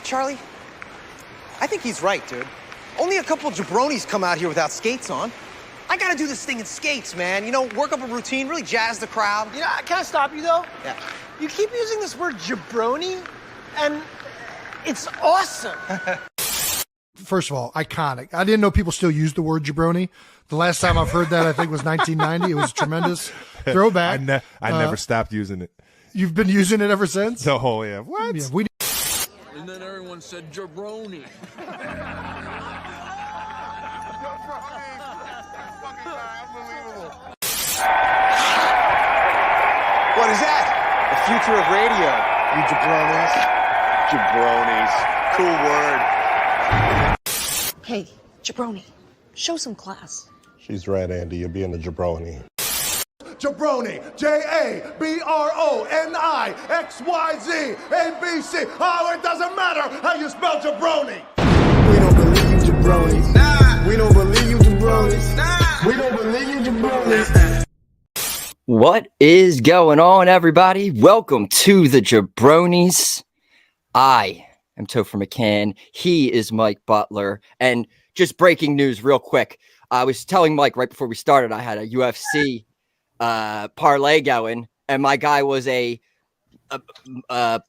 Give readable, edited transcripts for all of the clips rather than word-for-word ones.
what, Charlie? I think he's right, dude. Only a couple jabronis come out here without skates on. I gotta do this thing in skates, man. You know, work up a routine, really jazz the crowd. You know, can I stop you, though? Yeah. You keep using this word jabroni, and it's awesome. First of all, iconic. I didn't know people still use the word jabroni. The last time I've heard that, I think, was 1990. It was a tremendous throwback. I never stopped using it. You've been using it ever since? Oh, yeah. What? Yeah, And then everyone said jabroni. What is that? The future of radio, you jabronis. Cool word. Hey, jabroni, show some class. She's right, Andy. You're being a jabroni. Jabroni, JABRONIXYZ ABC. Oh, it doesn't matter how you spell jabroni. We don't believe you jabronis. Nah. We don't believe you jabronis. Nah. We don't believe you jabronis. What is going on, everybody? Welcome to the Jabronis. I am Topher McCann. He is Mike Butler. And just breaking news real quick. I was telling Mike right before we started, I had a UFC parlay going, and my guy was a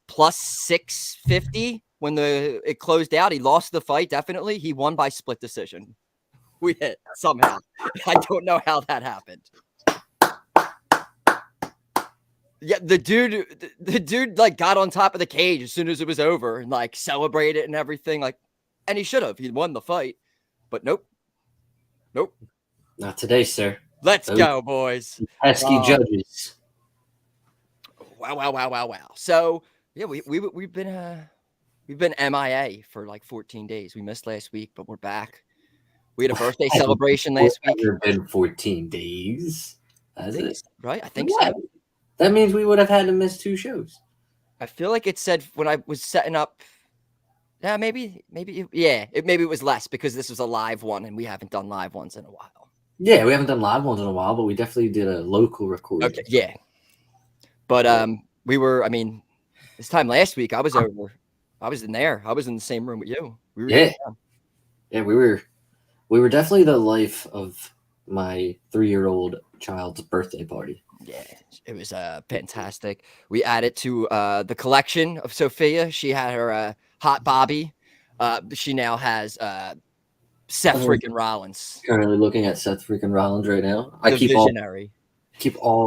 plus 650 when it closed out. He lost the fight, definitely. He won by split decision. We hit somehow. I don't know how that happened. Yeah, the dude like got on top of the cage as soon as it was over and like celebrated and everything. Like, and he should have. He won the fight, but nope. Not today, sir. Let's go, boys. Pesky judges. Wow. So yeah, we've been MIA for like 14 days. We missed last week, but we're back. We had a birthday celebration last week. It's been 14 days. Has it? Right? I think so. That means we would have had to miss 2 shows. I feel like it said when I was setting up. Yeah, maybe it was less because this was a live one and we haven't done live ones in a while. Yeah, we haven't done live ones in a while, but we definitely did a local recording. Okay, yeah. But this time last week I was over. I was in there. I was in the same room with you. We were definitely the life of my 3-year-old child's birthday party. Yeah, it was fantastic. We added to the collection of Sophia. She had her Hot Bobby. She now has Seth freaking Rollins. Currently looking at Seth freaking Rollins right now. I keep all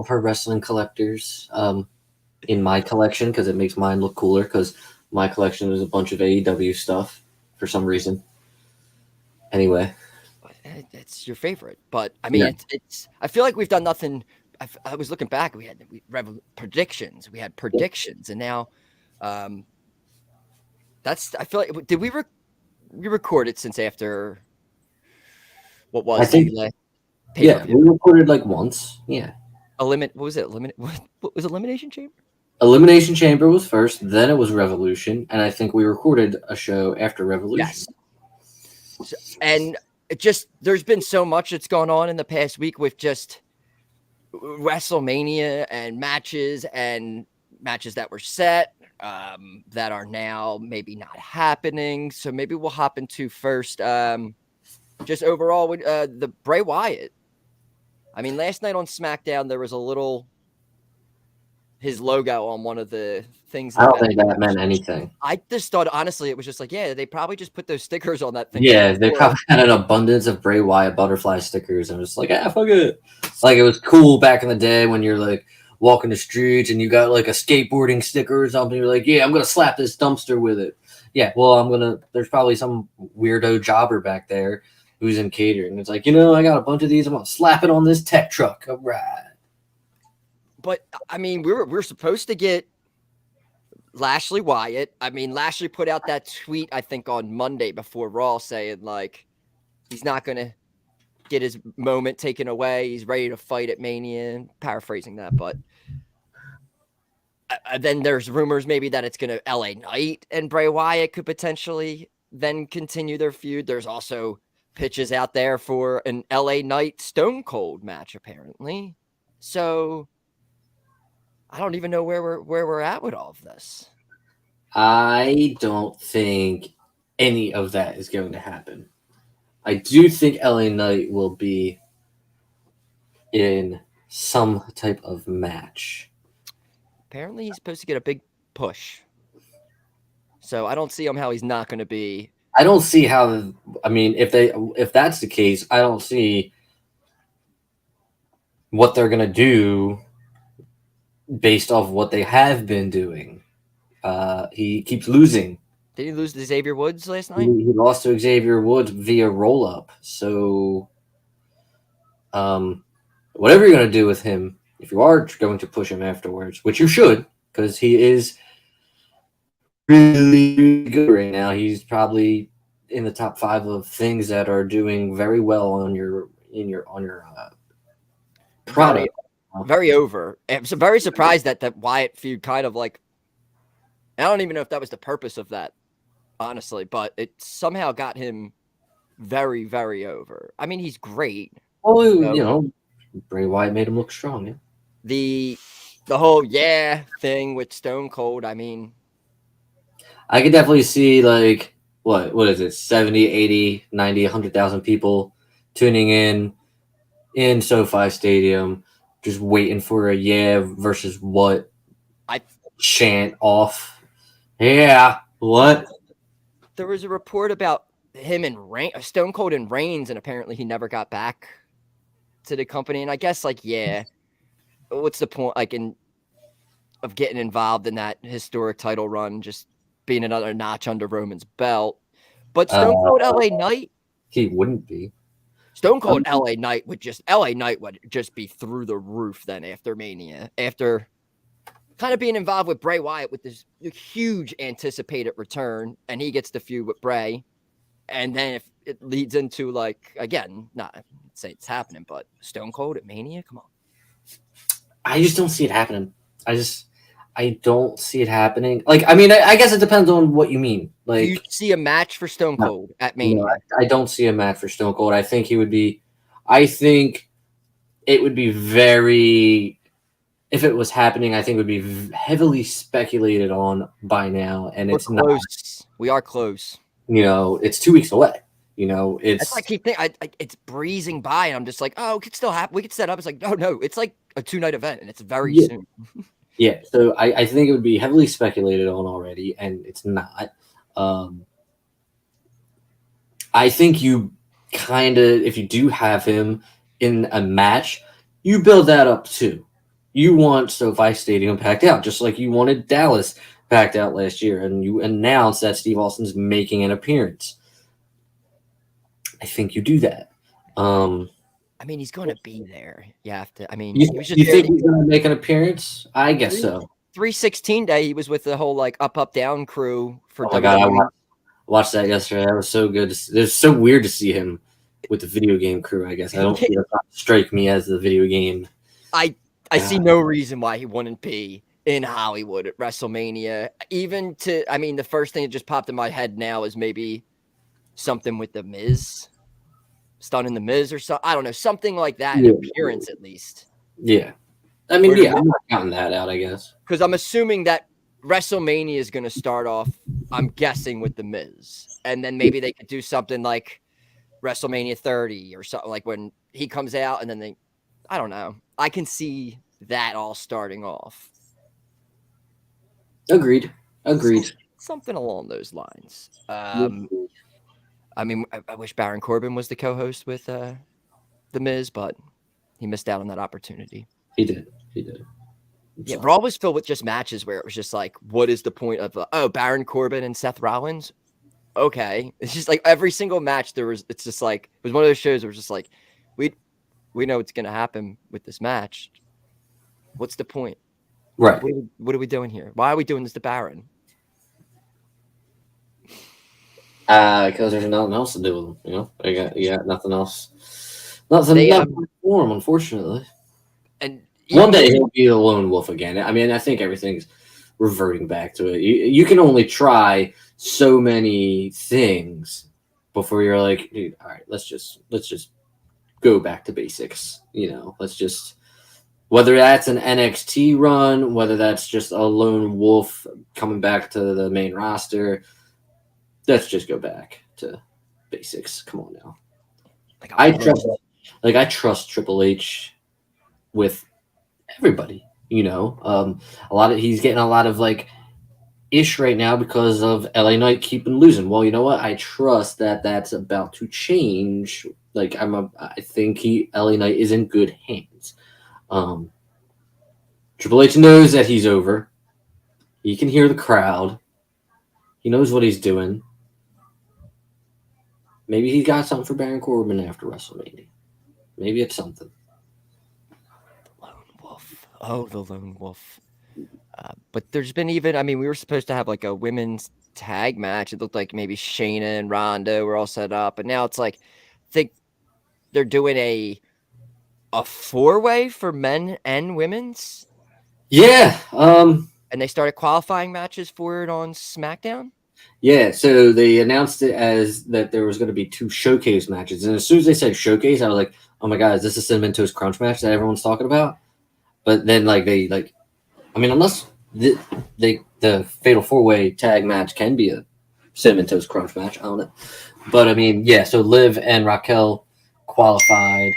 of her wrestling collectors in my collection because it makes mine look cooler because my collection is a bunch of AEW stuff for some reason. Anyway. It's your favorite. But, I mean, it's. I feel like we've done nothing. I was looking back. We had predictions. We had predictions. And now that's. I feel like. Did we record it since after. What was it? Yeah, we recorded like once. Yeah. What was it? What was Elimination Chamber? Elimination Chamber was first. Then it was Revolution. And I think we recorded a show after Revolution. Yes. And there's been so much that's gone on in the past week with just Wrestlemania and matches that were set that are now maybe not happening. So maybe we'll hop into first just overall with the Bray Wyatt. I mean, last night on SmackDown there was his logo on one of the things. I don't think that meant anything. I just thought, honestly, it was just like, yeah, they probably just put those stickers on that thing. Yeah, they probably had an abundance of Bray Wyatt butterfly stickers and was like, fuck it. Like, it was cool back in the day when you're like walking the streets and you got like a skateboarding sticker or something. You're like, yeah, I'm going to slap this dumpster with it. Yeah, well, there's probably some weirdo jobber back there who's in catering. It's like, I got a bunch of these. I'm going to slap it on this tech truck. All right. But I mean, we're supposed to get Lashley Wyatt. I mean, Lashley put out that tweet, I think, on Monday before Raw saying, like, he's not going to get his moment taken away. He's ready to fight at Mania. Paraphrasing that, but then there's rumors maybe that it's going to LA Knight and Bray Wyatt could potentially then continue their feud. There's also pitches out there for an LA Knight Stone Cold match, apparently. So I don't even know where we're at with all of this. I don't think any of that is going to happen. I do think LA Knight will be in some type of match. Apparently, he's supposed to get a big push. So I don't see how he's not going to be. I don't see how. I mean, if that's the case, I don't see what they're going to do based off what they have been doing. He keeps losing. Did he lose to Xavier Woods last night? He lost to Xavier Woods via roll up. So, whatever you're going to do with him, if you are going to push him afterwards, which you should, because he is really good right now. He's probably in the top 5 of things that are doing very well on your product. Very over. I'm so very surprised that Wyatt feud kind of like. I don't even know if that was the purpose of that, honestly, but it somehow got him very, very over. I mean, he's great. Well, you know, Bray Wyatt made him look strong. Yeah? The whole thing with Stone Cold. I mean, I could definitely see like what is it, 70, 80, 90, 100,000 people tuning in SoFi Stadium, just waiting for a versus what chant off. Yeah, what? There was a report about him and Stone Cold and Reigns, and apparently he never got back to the company. And I guess what's the point of getting involved in that historic title run, just being another notch under Roman's belt? But Stone Cold LA Knight, he wouldn't be. Stone Cold LA Knight would just be through the roof then after Mania, after kind of being involved with Bray Wyatt with this huge anticipated return, and he gets the feud with Bray. And then if it leads into again, not say it's happening, but Stone Cold at Mania, come on. I just don't see it happening. I don't see it happening. I mean, I guess it depends on what you mean. Do you see a match for Stone Cold at Mania? No, I don't see a match for Stone Cold. I think it would be very. If it was happening, I think it would be heavily speculated on by now, and We're it's close. not. We are close. You know, it's 2 weeks away. You know, it's. That's I keep thinking. it's breezing by, and I'm just like, oh, it could still happen. We could set up. It's like, no, it's like a 2-night event, and it's very soon. Yeah, so I think it would be heavily speculated on already, and it's not. I think you kind of, if you do have him in a match, you build that up too. You want SoFi Stadium packed out, just like you wanted Dallas packed out last year, and you announce that Steve Austin's making an appearance. I think you do that. I mean, he's going to be there. You have to. I mean, You he was think he's going to make an appearance? I guess so. 316 day, he was with the whole up, down crew for Oh my God, WWE. I watched that yesterday. That was so good. It's so weird to see him with the video game crew, I guess. I don't strike me as the video game. I see no reason why he wouldn't be in Hollywood at WrestleMania. The first thing that just popped in my head now is maybe something with The Miz. Stunning The Miz or something. I don't know. Something like that, an appearance at least. Yeah. I mean, I'm not counting that out, I guess. Because I'm assuming that WrestleMania is going to start off, I'm guessing, with The Miz. And then maybe they could do something like WrestleMania 30 or something, like when he comes out and then I don't know. I can see that all starting off. Agreed. Something along those lines. I mean, I wish Baron Corbin was the co-host with The Miz, but he missed out on that opportunity. He did. Yeah, Raw was filled with just matches where it was just like, what is the point of Baron Corbin and Seth Rollins? Okay. It's just like every single match it's just like, it was one of those shows where it was just like, we know what's going to happen with this match. What's the point? Right. What are we doing here? Why are we doing this to Baron? Because there's nothing else to do with them, you know? You got nothing else. Nothing for him, unfortunately. And one day he'll be a lone wolf again. I mean, I think everything's reverting back to it. You can only try so many things before you're like, dude, all right, let's just go back to basics. You know, let's just Whether that's an NXT run, whether that's just a lone wolf coming back to the main roster, let's just go back to basics. Come on now. I trust Triple H with everybody. He's getting a lot of like ish right now because of LA Knight keeping losing. Well, you know what? I trust that that's about to change. Like I think LA Knight is in good hands. Triple H knows that he's over. He can hear the crowd. He knows what he's doing. Maybe he got something for Baron Corbin after WrestleMania. Maybe it's something. The Lone Wolf. Oh, the Lone Wolf. But there's been we were supposed to have like a women's tag match. It looked like maybe Shayna and Ronda were all set up. But now it's like, I think they're doing a 4-way for men and women's. Yeah. And they started qualifying matches for it on SmackDown. Yeah, so they announced it as that there was going to be 2 showcase matches. And as soon as they said showcase, I was like, oh my God, is this a Cinnamon Toast Crunch match that everyone's talking about? But then unless the Fatal 4-Way tag match can be a Cinnamon Toast Crunch match, I don't know. But so Liv and Raquel qualified.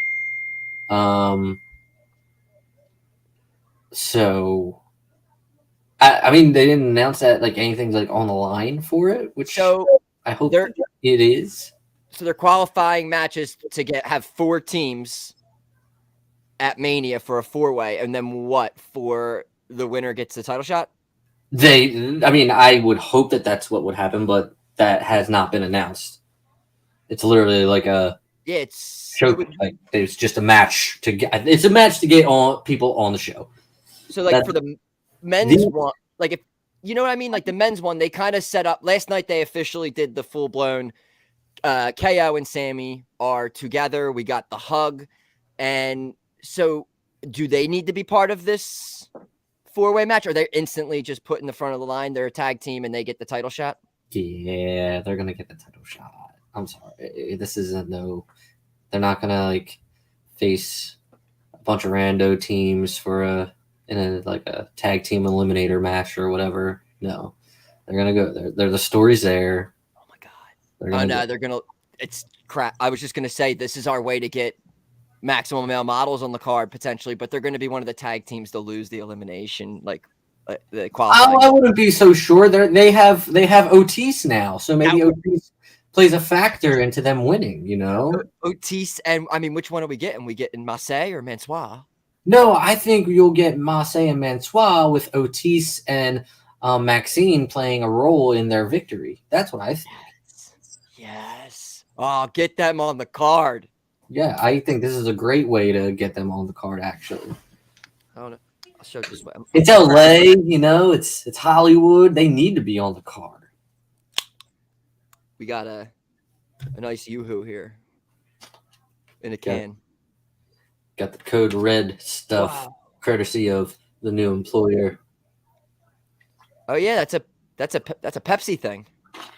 So they didn't announce that like anything's like on the line for it, which I hope it is. So they're qualifying matches to have 4 teams at Mania for a 4-way, and then what for the winner gets the title shot? I would hope that that's what would happen, but that has not been announced. It's literally like it's just a match to get. It's a match to get on people on the show. So for the men's one, like if you know what I mean, like the men's one, they kind of set up last night. They officially did the full blown. KO and Sammy are together. We got the hug, and so do they need to be part of this 4-way match? Or they instantly just put in the front of the line? They're a tag team and they get the title shot. Yeah, they're gonna get the title shot. I'm sorry, this isn't no. They're not gonna like face a bunch of rando teams for a tag team eliminator match or whatever. No, they're gonna go. They're the story's there. Oh my God! They're gonna. It's crap. I was just gonna say this is our way to get maximum male models on the card potentially, but they're gonna be one of the tag teams to lose the elimination, the qualifying. I wouldn't be so sure. They have Otis now, so maybe Otis plays a factor into them winning. Otis and which one are we getting? We getting Massey or Mansois? No, I think you'll get Massey and Mansois with Otis and Maxine playing a role in their victory. That's what I think. Yes. Oh, get them on the card. Yeah, I think this is a great way to get them on the card, actually. I'll show you this way. It's LA, it's Hollywood. They need to be on the card. We got a nice Yoo-hoo here in a can. Got the code red stuff, courtesy of the new employer. Oh yeah, that's a Pepsi thing.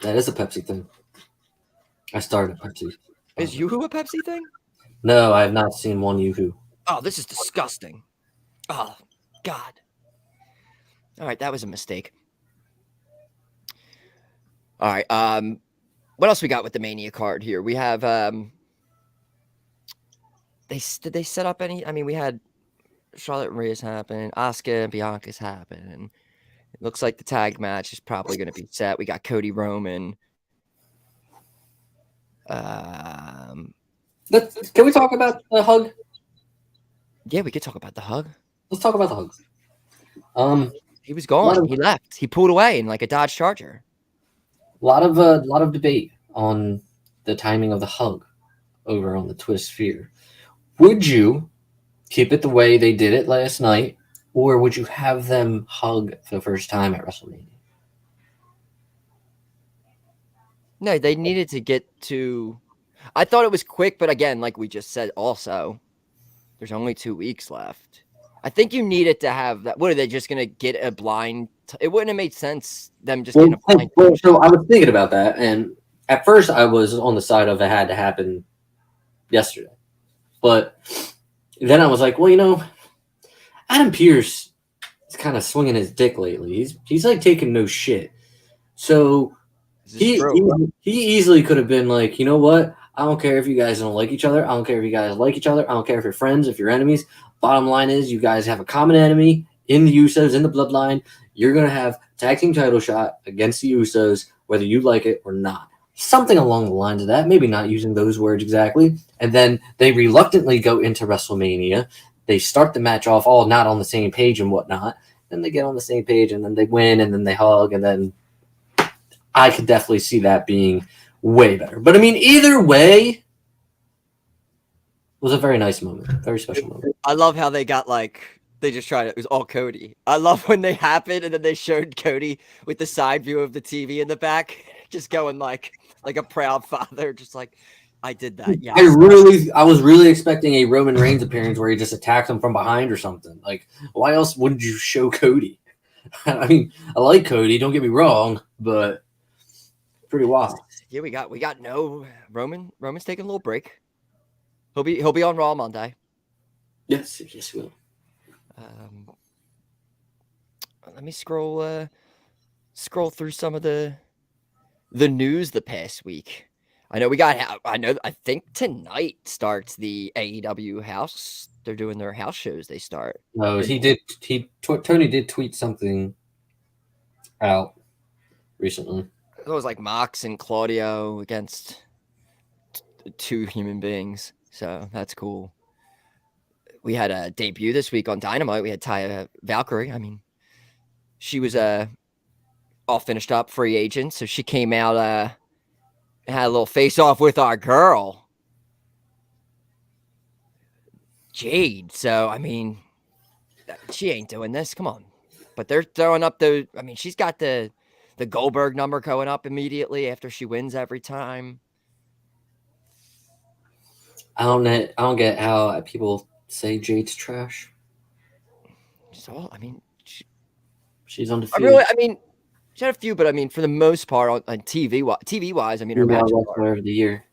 That is a Pepsi thing. I started Pepsi. Is Yoo-hoo a Pepsi thing? No, I have not seen one Yoo-hoo. Oh, this is disgusting. Oh God. All right, that was a mistake. All right. What else we got with the Mania card here? We have did they set up any? We had Charlotte and Rhea's happen, Asuka and Bianca's happen, and it looks like the tag match is probably going to be set. We got Cody Roman. Can we talk about the hug? Yeah, we could talk about the hug. Let's talk about the hug. He was gone. He left. He pulled away in like a Dodge Charger. A lot of debate on the timing of the hug over on the Twist sphere. Would you keep it the way they did it last night, or would you have them hug for the first time at WrestleMania? No, they needed to get to. I thought it was quick, but again, like we just said, also, there's only 2 weeks left. I think you needed to have that. What are they just going to get a blind? It wouldn't have made sense them just getting a blind. So I was thinking about that, and at first I was on the side of it had to happen yesterday, but then I was like, well, Adam Pearce is kind of swinging his dick lately. He's like taking no shit. So he easily could have been like, you know what? I don't care if you guys don't like each other. I don't care if you guys like each other. I don't care if you're friends, if you're enemies. Bottom line is you guys have a common enemy in the Usos, in the bloodline. You're going to have tag team title shot against the Usos, whether you like it or not. Something along the lines of that. Maybe not using those words exactly. And then they reluctantly go into WrestleMania. They start the match off all not on the same page and whatnot. Then they get on the same page and then they win and then they hug. And then I could definitely see that being way better. But I mean, either way was a very nice moment. Very special moment. I love how they got like, they just tried it. It was all Cody. I love when they happened and then they showed Cody with the side view of the TV in the back, just going like a proud father, just like, I did that. Yeah. I was really expecting a Roman Reigns appearance where he just attacked him from behind or something. Like, why else wouldn't you show Cody? I mean, I like Cody, don't get me wrong, but pretty wild. Yeah, we got no Roman. Roman's taking a little break. He'll be on Raw Monday. Yes, he will. Let me scroll through some of the news the past week. I think tonight starts the AEW house. They're doing their house shows. They start. No, Tony did tweet something out recently. It was like Mox and Claudio against two human beings. So that's cool. We had a debut this week on Dynamite. We had Taya Valkyrie. I mean, she was all finished up, free agent. So she came out and had a little face off with our girl, Jade. So, I mean, she ain't doing this. Come on. But they're throwing up she's got the Goldberg number going up immediately after she wins every time. I don't get how people say Jade's trash. So, she's undefeated. She had a few, but for the most part on TV wise, her match player of the year.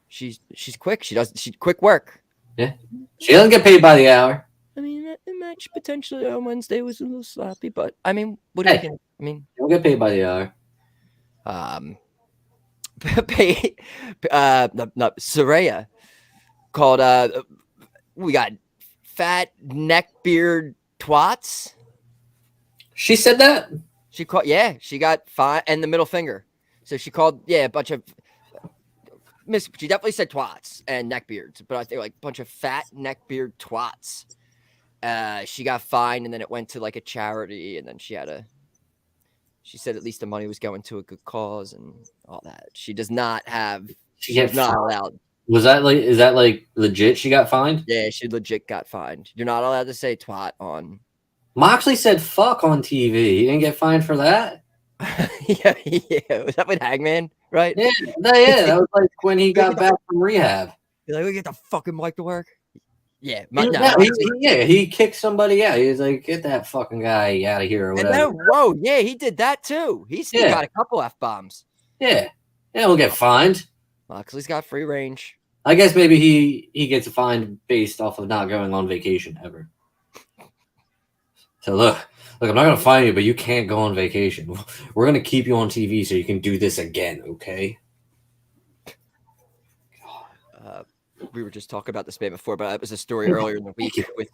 She's quick. She's quick work. Yeah, she doesn't get paid by the hour. The match potentially on Wednesday was a little sloppy, but what hey, are you gonna? Don't get paid by the hour. Saraya called. We got fat neckbeard twats. She said that. She called. Yeah, she got fine and the middle finger. So she called. Yeah, a bunch of. She definitely said twats and neckbeards, but I think like a bunch of fat neckbeard twats. She got fined, and then it went to like a charity, and then she said at least the money was going to a good cause and all that. She does not have. She's not allowed. Is that like legit? She got fined? Yeah, she legit got fined. You're not allowed to say twat on. Moxley said fuck on TV. He didn't get fined for that. yeah. Was that with Hangman? Right? Yeah. That was like when he got back from rehab. You're like, we get the fucking mic to work. Yeah, he kicked somebody out. He was like, "Get that fucking guy out of here!" Or whatever. He did that too. He's got a couple F-bombs. Yeah, he'll get fined. Moxley's got free range. I guess maybe he gets fined based off of not going on vacation ever. So look, I'm not gonna fine you, but you can't go on vacation. We're gonna keep you on TV so you can do this again, okay? We were just talking about this man before, but it was a story earlier in the week with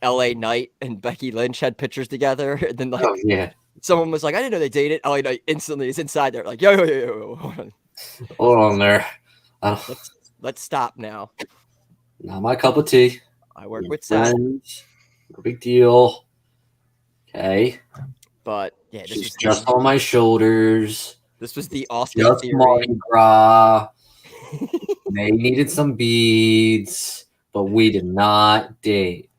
LA Knight and Becky Lynch had pictures together. And then someone was like, I didn't know they dated. LA Knight instantly is inside there. Like, yo. Hold on there. Let's stop now. Not my cup of tea. I work with Seth. No big deal. Okay. But yeah, this was just on my shoulders. This was the Austin theory. Mardi Gras. They needed some beads, but we did not date.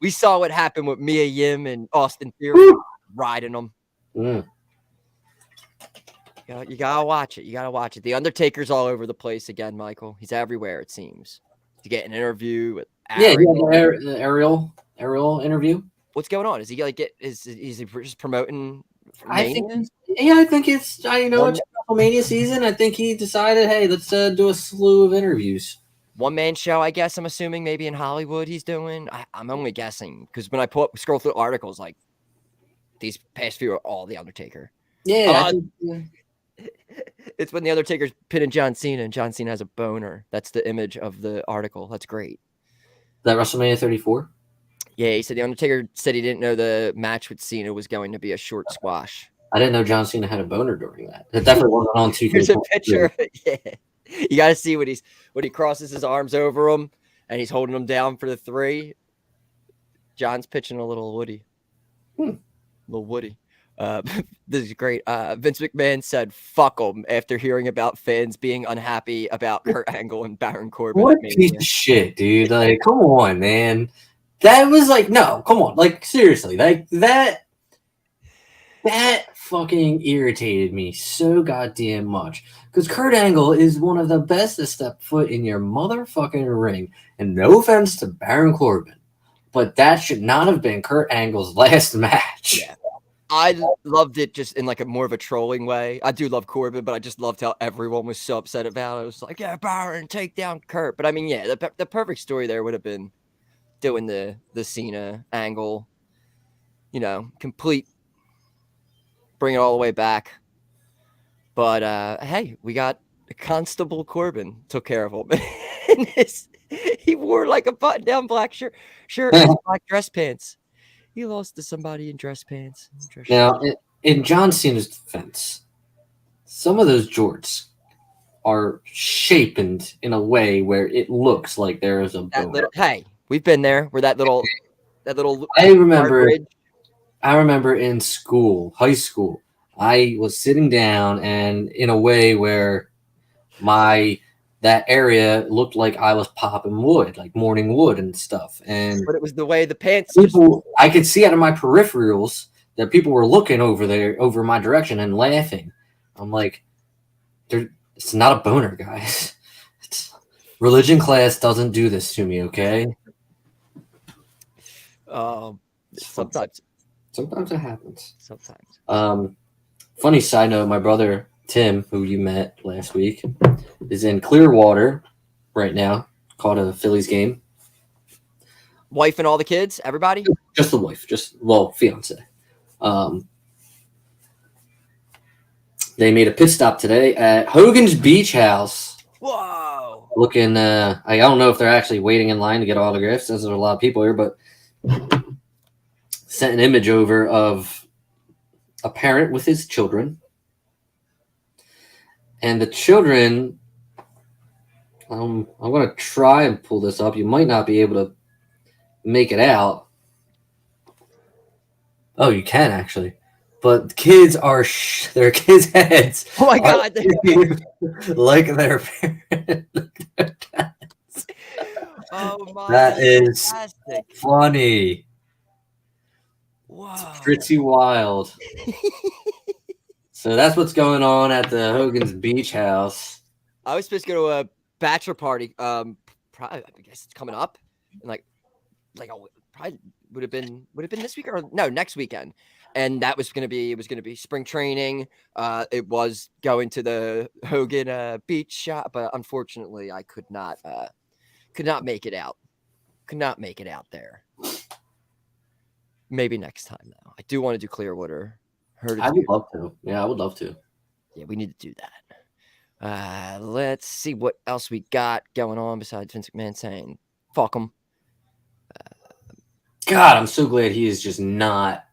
We saw what happened with Mia Yim and Austin Theory riding them. You gotta watch it. The Undertaker's all over the place again, Michael. He's everywhere, it seems. To get an interview with Ariel interview. What's going on? Is he like is he just promoting? I think it's WrestleMania season. I think he decided, hey, let's do a slew of interviews. one-man show, I guess. I'm assuming maybe in Hollywood he's doing. I'm only guessing because when I scroll through articles, like these past few are all the Undertaker. Yeah, It's when the Undertaker's pinning John Cena and John Cena has a boner. That's the image of the article. That's great. that WrestleMania 34. Yeah, he said the Undertaker said he didn't know the match with Cena was going to be a short squash. I didn't know John Cena had a boner during that. It definitely wasn't on 2K23. Here's a picture. Yeah. You got to see when he crosses his arms over him and he's holding him down for the 3. John's pitching a little Woody. Little Woody. This is great. Vince McMahon said, fuck him after hearing about fans being unhappy about Kurt Angle and Baron Corbin. What a piece of shit, dude. Like, come on, man. That was like, no, come on. Like, seriously. Like, that fucking irritated me so goddamn much. Because Kurt Angle is one of the best to step foot in your motherfucking ring. And no offense to Baron Corbin, but that should not have been Kurt Angle's last match. Yeah. I loved it just in like a more of a trolling way. I do love Corbin, but I just loved how everyone was so upset about it. It was like, yeah, Baron, take down Kurt. But I mean, yeah, the perfect story there would have been doing the Cena angle, you know, complete, bring it all the way back. But hey, we got Constable Corbin took care of him. He wore like a button-down black shirt and black dress pants. He lost to somebody in dress pants. Now, in John Cena's defense, some of those jorts are shaped in a way where it looks like there is a bone. Hey, we've been there. Where that little. I remember in school, high school, I was sitting down and in a way where that area looked like I was popping wood, like morning wood and stuff. But it was the way the pants. I could see out of my peripherals that people were looking over my direction and laughing. I'm like, it's not a boner, guys. Religion class doesn't do this to me, okay? Sometimes it happens. Sometimes. Funny side note, my brother Tim, who you met last week, is in Clearwater right now, caught a Phillies game. Wife and all the kids, everybody? Just the wife, fiance. They made a pit stop today at Hogan's Beach House. Whoa! Looking, I don't know if they're actually waiting in line to get autographs. There's a lot of people here, but sent an image over of a parent with his children. And the children, I'm going to try and pull this up. You might not be able to make it out. Oh, you can actually. But kids are their kids' heads. Oh my God! Like their parents. Oh my! That is fantastic. Funny. Wow. It's pretty wild. So that's what's going on at the Hogan's Beach House. I was supposed to go to a bachelor party. Probably, I guess it's coming up, and probably would have been this week or no, next weekend. And that was going to be spring training. It was going to the Hogan beach shop, but unfortunately I could not make it out. Could not make it out there. Maybe next time though. I do want to do Clearwater. I would love to. Yeah, I would love to. Yeah, we need to do that. Let's see what else we got going on besides Vince McMahon saying fuck him. God, I'm so glad he is just not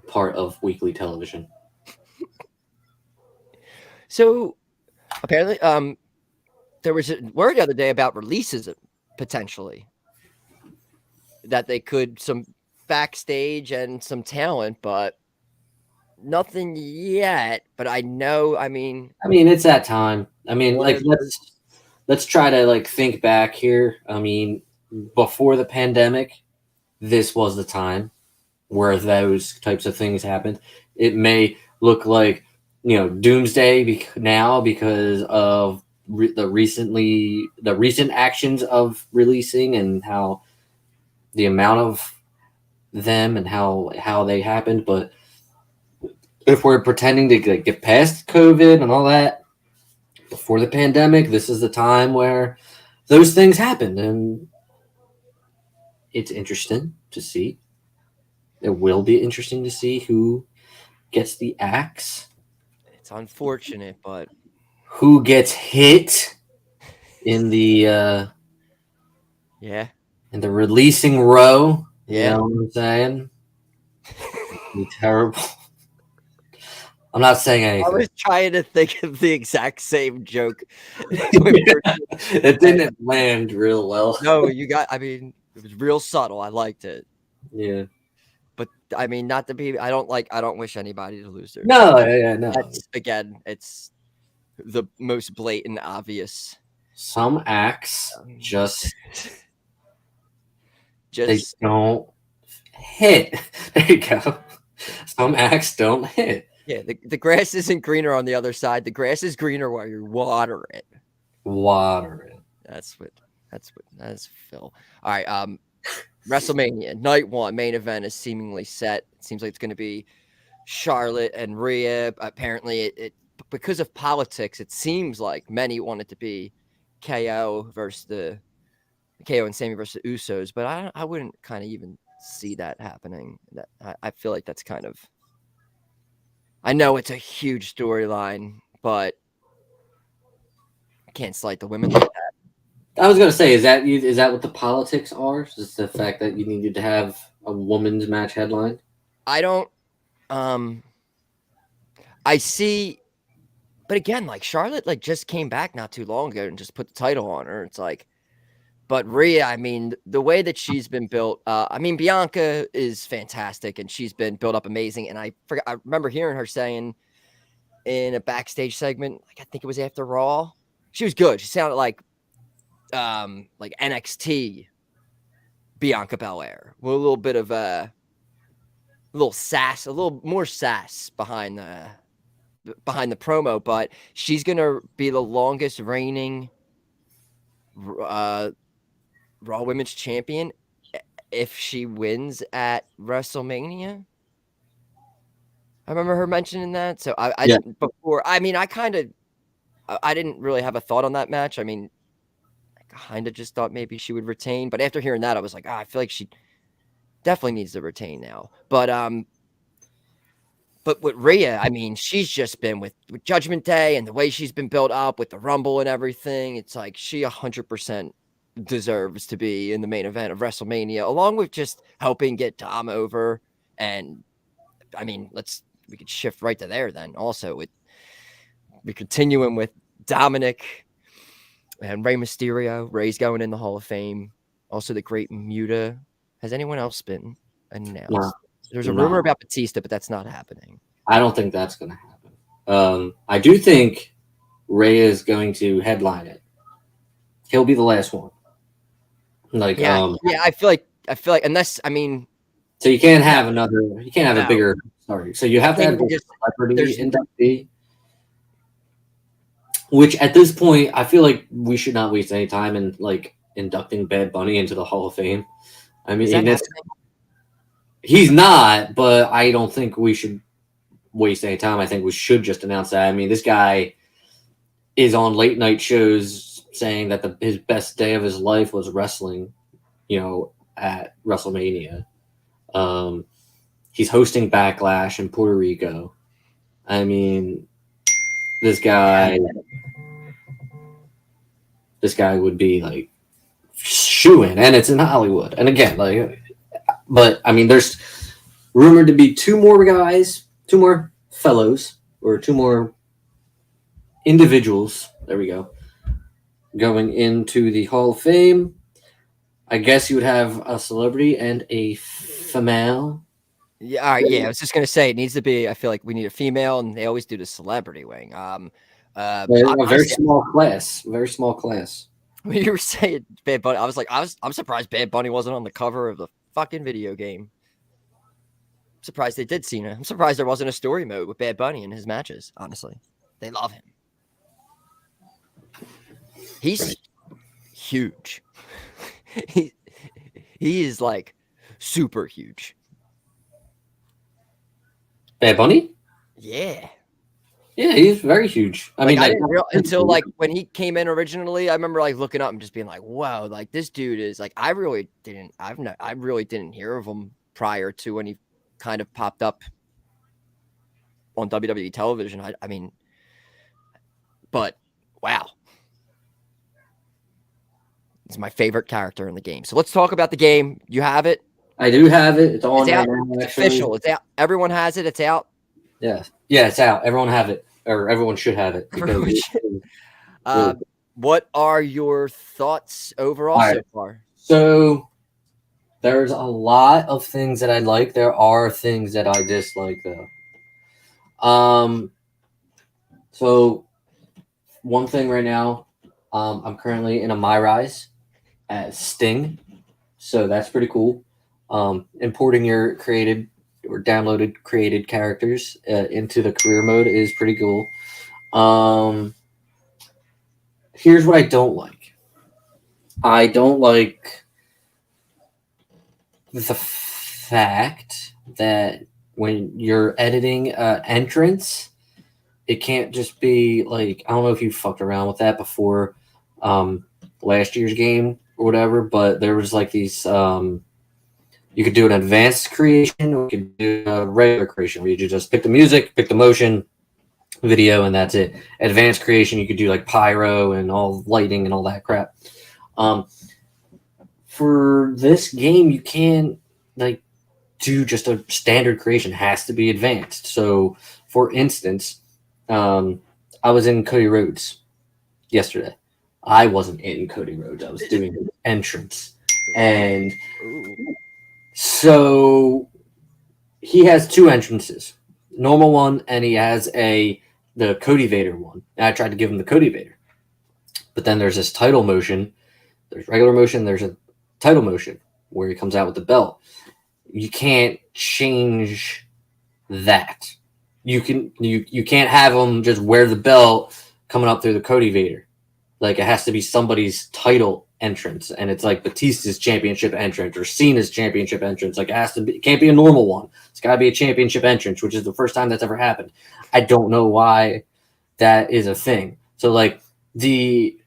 part of weekly television. So apparently, there was a word the other day about releases potentially that they could some backstage and some talent, but nothing yet. But I know, I mean, it's that time. I mean, like let's try to like think back here. I mean, before the pandemic, this was the time where those types of things happened. It may look like, doomsday now because of the recent actions of releasing and how the amount of them and how they happened. But if we're pretending to get past COVID and all that, before the pandemic, this is the time where those things happen, and it's interesting to see. It will be interesting to see who gets the axe. It's unfortunate, but who gets hit in the yeah, in the releasing row. Yeah. You know what I'm saying? Be terrible. I'm not saying I anything. was trying to think of the exact same joke. It didn't land real well. No, I mean, it was real subtle. I liked it. Yeah. But I mean, not to be, I don't wish anybody to lose their. No, yeah, no. That's, again, it's the most blatant, obvious. Some acts just they don't hit. There you go. Some acts don't hit. Yeah, the grass isn't greener on the other side. The grass is greener while you water it. Water it. That's Phil. All right. WrestleMania night 1 main event is seemingly set. It seems like it's going to be Charlotte and Rhea. Apparently, it because of politics, it seems like many want it to be KO versus the KO and Sammy versus the Usos, but I wouldn't kind of even see that happening. That I feel like that's kind of. I know it's a huge storyline, but I can't slight the women like that. I was gonna say, is that what the politics are? Just the fact that you needed to have a women's match headline? I don't. I see, but again, like Charlotte, like just came back not too long ago and just put the title on her. It's like, but Rhea, I mean, the way that she's been built. I mean, Bianca is fantastic, and she's been built up amazing. And I remember hearing her saying in a backstage segment, like I think it was after Raw, she was good. She sounded like NXT Bianca Belair with a little bit of a little sass, a little more sass behind the promo, but she's gonna be the longest reigning Raw Women's Champion if she wins at WrestleMania. I remember her mentioning that. So I didn't before. I mean, I didn't really have a thought on that match. I mean, kind of just thought maybe she would retain, but after hearing that, I was like, I feel like she definitely needs to retain now. But with Rhea, I mean, she's just been with Judgment Day and the way she's been built up with the Rumble and everything. It's like she 100% deserves to be in the main event of WrestleMania, along with just helping get Dom over. And I mean, we could shift right to there then. Also, we're continuing with Dominic and Rey Mysterio. Rey's going in the Hall of Fame. Also, the Great Muta. Has anyone else been announced? No. There's a rumor about Batista, but that's not happening. I don't think that's going to happen. I do think Rey is going to headline it. He'll be the last one. Like, I feel like unless, I mean, so you can't have a bigger. Sorry, so you have to have a celebrity inductee. Which at this point, I feel like we should not waste any time in like inducting Bad Bunny into the Hall of Fame. I mean, he's not, but I don't think we should waste any time. I think we should just announce that. I mean, this guy is on late night shows saying that his best day of his life was wrestling, at WrestleMania. He's hosting Backlash in Puerto Rico. I mean, this guy would be like shoo-in, and it's in Hollywood. And again, but I mean, there's rumored to be two more fellows, or two more individuals. There we go. Going into the Hall of Fame. I guess you would have a celebrity and a female. Yeah, all right, yeah. I was just gonna say it needs to be. I feel like we need a female, and they always do the celebrity wing. A very small class. Very small class. When you were saying Bad Bunny, I'm surprised Bad Bunny wasn't on the cover of the fucking video game. I'm surprised they did Cena. I'm surprised there wasn't a story mode with Bad Bunny in his matches. Honestly, they love him. He's huge. He is like super huge. Bad Bunny? Yeah. Yeah, he's very huge. I Like, mean, I didn't until like when he came in originally, I remember like looking up and just being like, "Wow, like this dude is like." I really didn't hear of him prior to when he kind of popped up on WWE television. I mean, but wow, he's my favorite character in the game. So let's talk about the game. You have it. I do have it. It's on It's out. right now, It's actually. official. It's out. Everyone has it. It's out. Yeah, it's out. Everyone have it, or everyone should have it. What are your thoughts overall so far? So there's a lot of things that I like. There are things that I dislike, though. So one thing right now, I'm currently in a My Rise as Sting, so that's pretty cool. Importing your created or downloaded created characters into the career mode is pretty cool. Here's what I don't like. I don't like the fact that when you're editing entrance, it can't just be like, I don't know if you fucked around with that before last year's game or whatever, but there was like these you could do an advanced creation, or you could do a regular creation where you just pick the music, pick the motion, video, and that's it. Advanced creation, you could do like pyro and all lighting and all that crap. For this game, you can't like do just a standard creation. It has to be advanced. So, for instance, I was in Cody Rhodes yesterday. I wasn't in Cody Rhodes. I was doing an entrance, and so he has two entrances, normal one, and he has the Cody Vader one. And I tried to give him the Cody Vader, but then there's this title motion. There's regular motion. There's a title motion where he comes out with the belt. You can't change that. You can't have him just wear the belt coming up through the Cody Vader. Like, it has to be somebody's title entrance, and it's like Batista's championship entrance or Cena's championship entrance. Like, it can't be a normal one. It's got to be a championship entrance, which is the first time that's ever happened. I don't know why that is a thing. So, like, the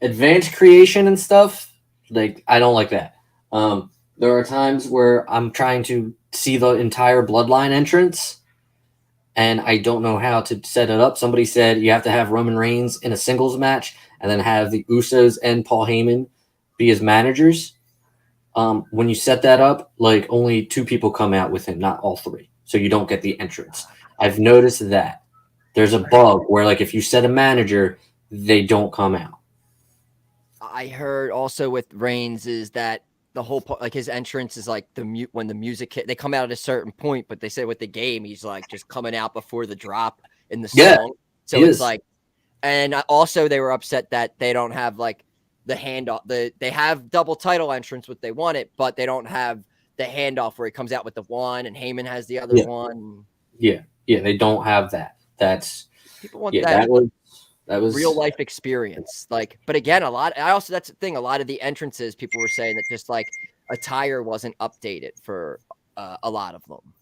advanced creation and stuff, like, I don't like that. There are times where I'm trying to see the entire bloodline entrance, and I don't know how to set it up. Somebody said you have to have Roman Reigns in a singles match and then have the Usos and Paul Heyman be his managers. When you set that up, like, only two people come out with him, not all three. So you don't get the entrance. I've noticed that. There's a bug where, like, if you set a manager, they don't come out. I heard also with Reigns is that the whole like his entrance is like when the music hit, they come out at a certain point, but they say with the game he's like just coming out before the drop in the song. So it's like, and also they were upset that they don't have like the handoff. They have double title entrance, what they want it, but they don't have the handoff where he comes out with the one and Heyman has the other one. Yeah, they don't have that. That's people want that. That was real life experience. Like, but again, that's the thing. A lot of the entrances, people were saying that just like attire wasn't updated for a lot of them,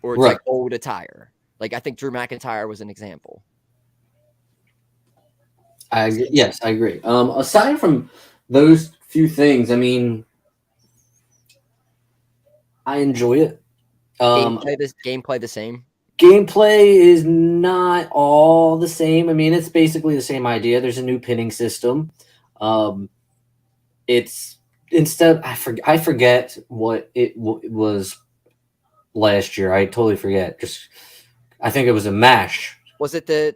or it's like old attire. Like, I think Drew McIntyre was an example. Yes, I agree. Aside from those few things, I mean, I enjoy it. Gameplay the same. Gameplay is not all the same. I mean, it's basically the same idea. There's a new pinning system. It's instead, I forget what it was last year. I totally forget. I think it was a mash. Was it the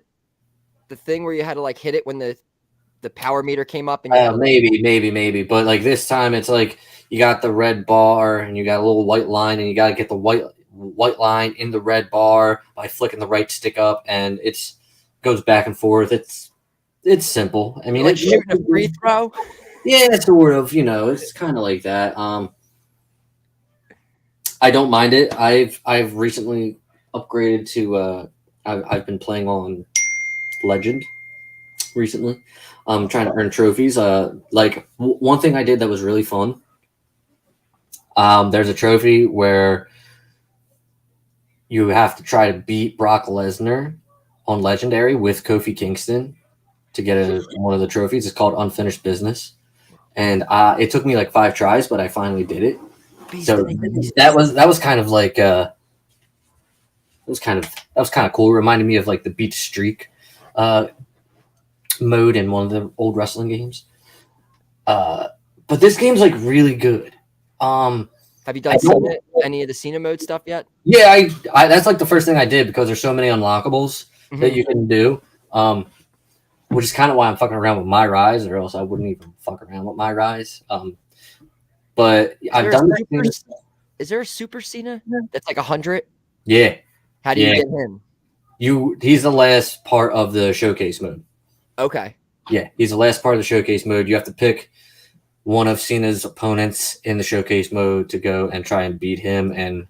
thing where you had to like hit it when the power meter came up? And maybe. But like this time, it's like you got the red bar and you got a little white line, and you got to get the white line in the red bar by flicking the right stick up, and it goes back and forth. It's simple. I mean, like shooting a free throw. Yeah, sort of. It's kind of like that. I don't mind it. I've recently upgraded to. I've been playing on Legend recently. I'm trying to earn trophies. Like one thing I did that was really fun. There's a trophy where you have to try to beat Brock Lesnar on Legendary with Kofi Kingston to get one of the trophies. It's called Unfinished Business, and it took me like 5 tries, but I finally did it. So that was kind of like that was kind of cool. It reminded me of like the Beat Streak mode in one of the old wrestling games. But this game's like really good. Have you done any of the Cena mode stuff yet? Yeah, I that's like the first thing I did because there's so many unlockables that you can do. Which is kind of why I'm fucking around with My Rise, or else I wouldn't even fuck around with My Rise. But I've done. Is there a Super Cena that's like 100? Yeah. How do you get him? He's the last part of the showcase mode. Okay. Yeah, he's the last part of the showcase mode. You have to pick one of Cena's opponents in the showcase mode to go and try and beat him. And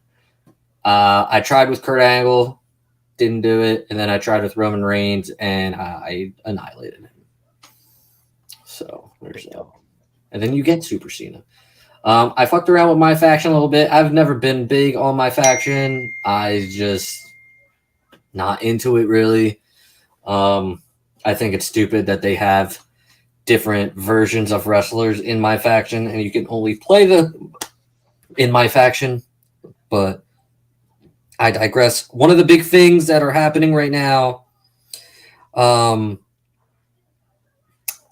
I tried with Kurt Angle, didn't do it, and then I tried with Roman Reigns, and I annihilated him. So there's that. And then you get Super Cena. I fucked around with My Faction a little bit. I've never been big on My Faction. I just not into it really. I think it's stupid that they have different versions of wrestlers in My Faction, and you can only play in My Faction. But I digress. One of the big things that are happening right now,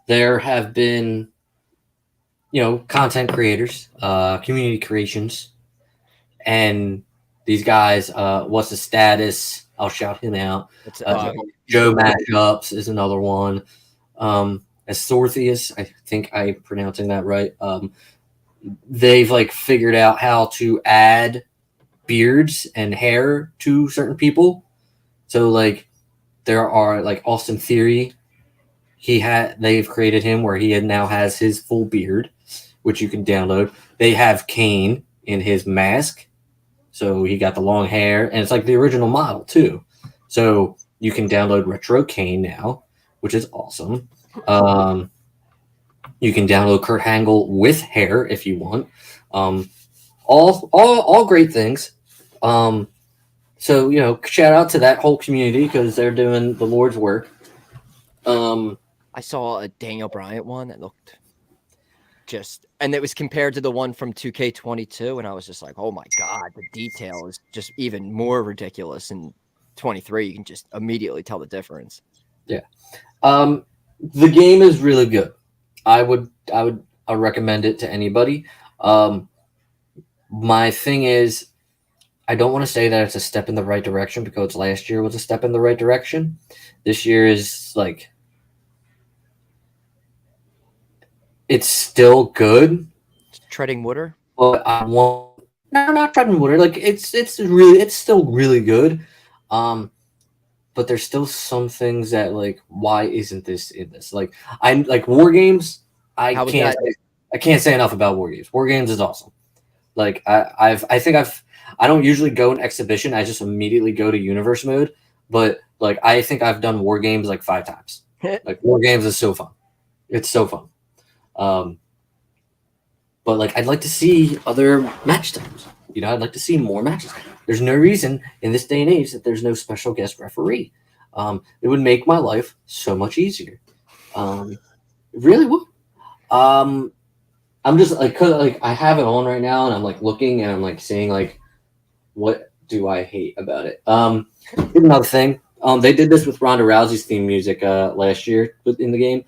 there have been, content creators, community creations, and these guys, what's the status? I'll shout him out. Joe Mashups is another one. Assortheus, I think I'm pronouncing that right. They've like figured out how to add beards and hair to certain people. So like there are like Austin Theory. They've created him where he now has his full beard, which you can download. They have Kane in his mask. So he got the long hair, and it's like the original model too. So you can download Retro Kane now, which is awesome. You can download Kurt Angle with hair if you want. All great things. So shout out to that whole community because they're doing the Lord's work. I saw a Daniel Bryant one that looked and it was compared to the one from 2K22, and I was just like, oh my god, the detail is just even more ridiculous. In 23, you can just immediately tell the difference. Yeah. The game is really good. I would recommend it to anybody. My thing is, I don't want to say that it's a step in the right direction because last year was a step in the right direction. This year is like, it's still good. Treading water? But no, not treading water. Like it's still really good. But there's still some things that like, why isn't this in this? Like I'm like War Games. I can't say enough about War Games. War Games is awesome. Like I don't usually go in exhibition. I just immediately go to universe mode. But like I think I've done War Games like 5 times. Like War Games is so fun. It's so fun. But like I'd like to see other match times. I'd like to see more matches. There's no reason in this day and age that there's no special guest referee. It would make my life so much easier. It really would. I'm just like, 'cause like I have it on right now, and I'm like looking, and I'm like seeing like, what do I hate about it? Here's another thing. They did this with Ronda Rousey's theme music last year in the game.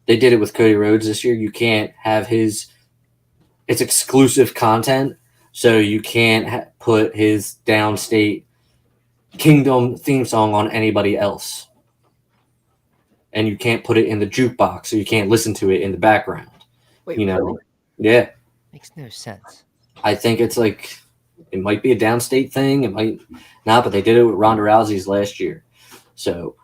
They did it with Cody Rhodes this year. You can't have it's exclusive content, so you can't put his Downstate Kingdom theme song on anybody else. And you can't put it in the jukebox, so you can't listen to it in the background. Wait, really? Yeah. Makes no sense. I think it's like, it might be a Downstate thing. It might not, but they did it with Ronda Rousey's last year. So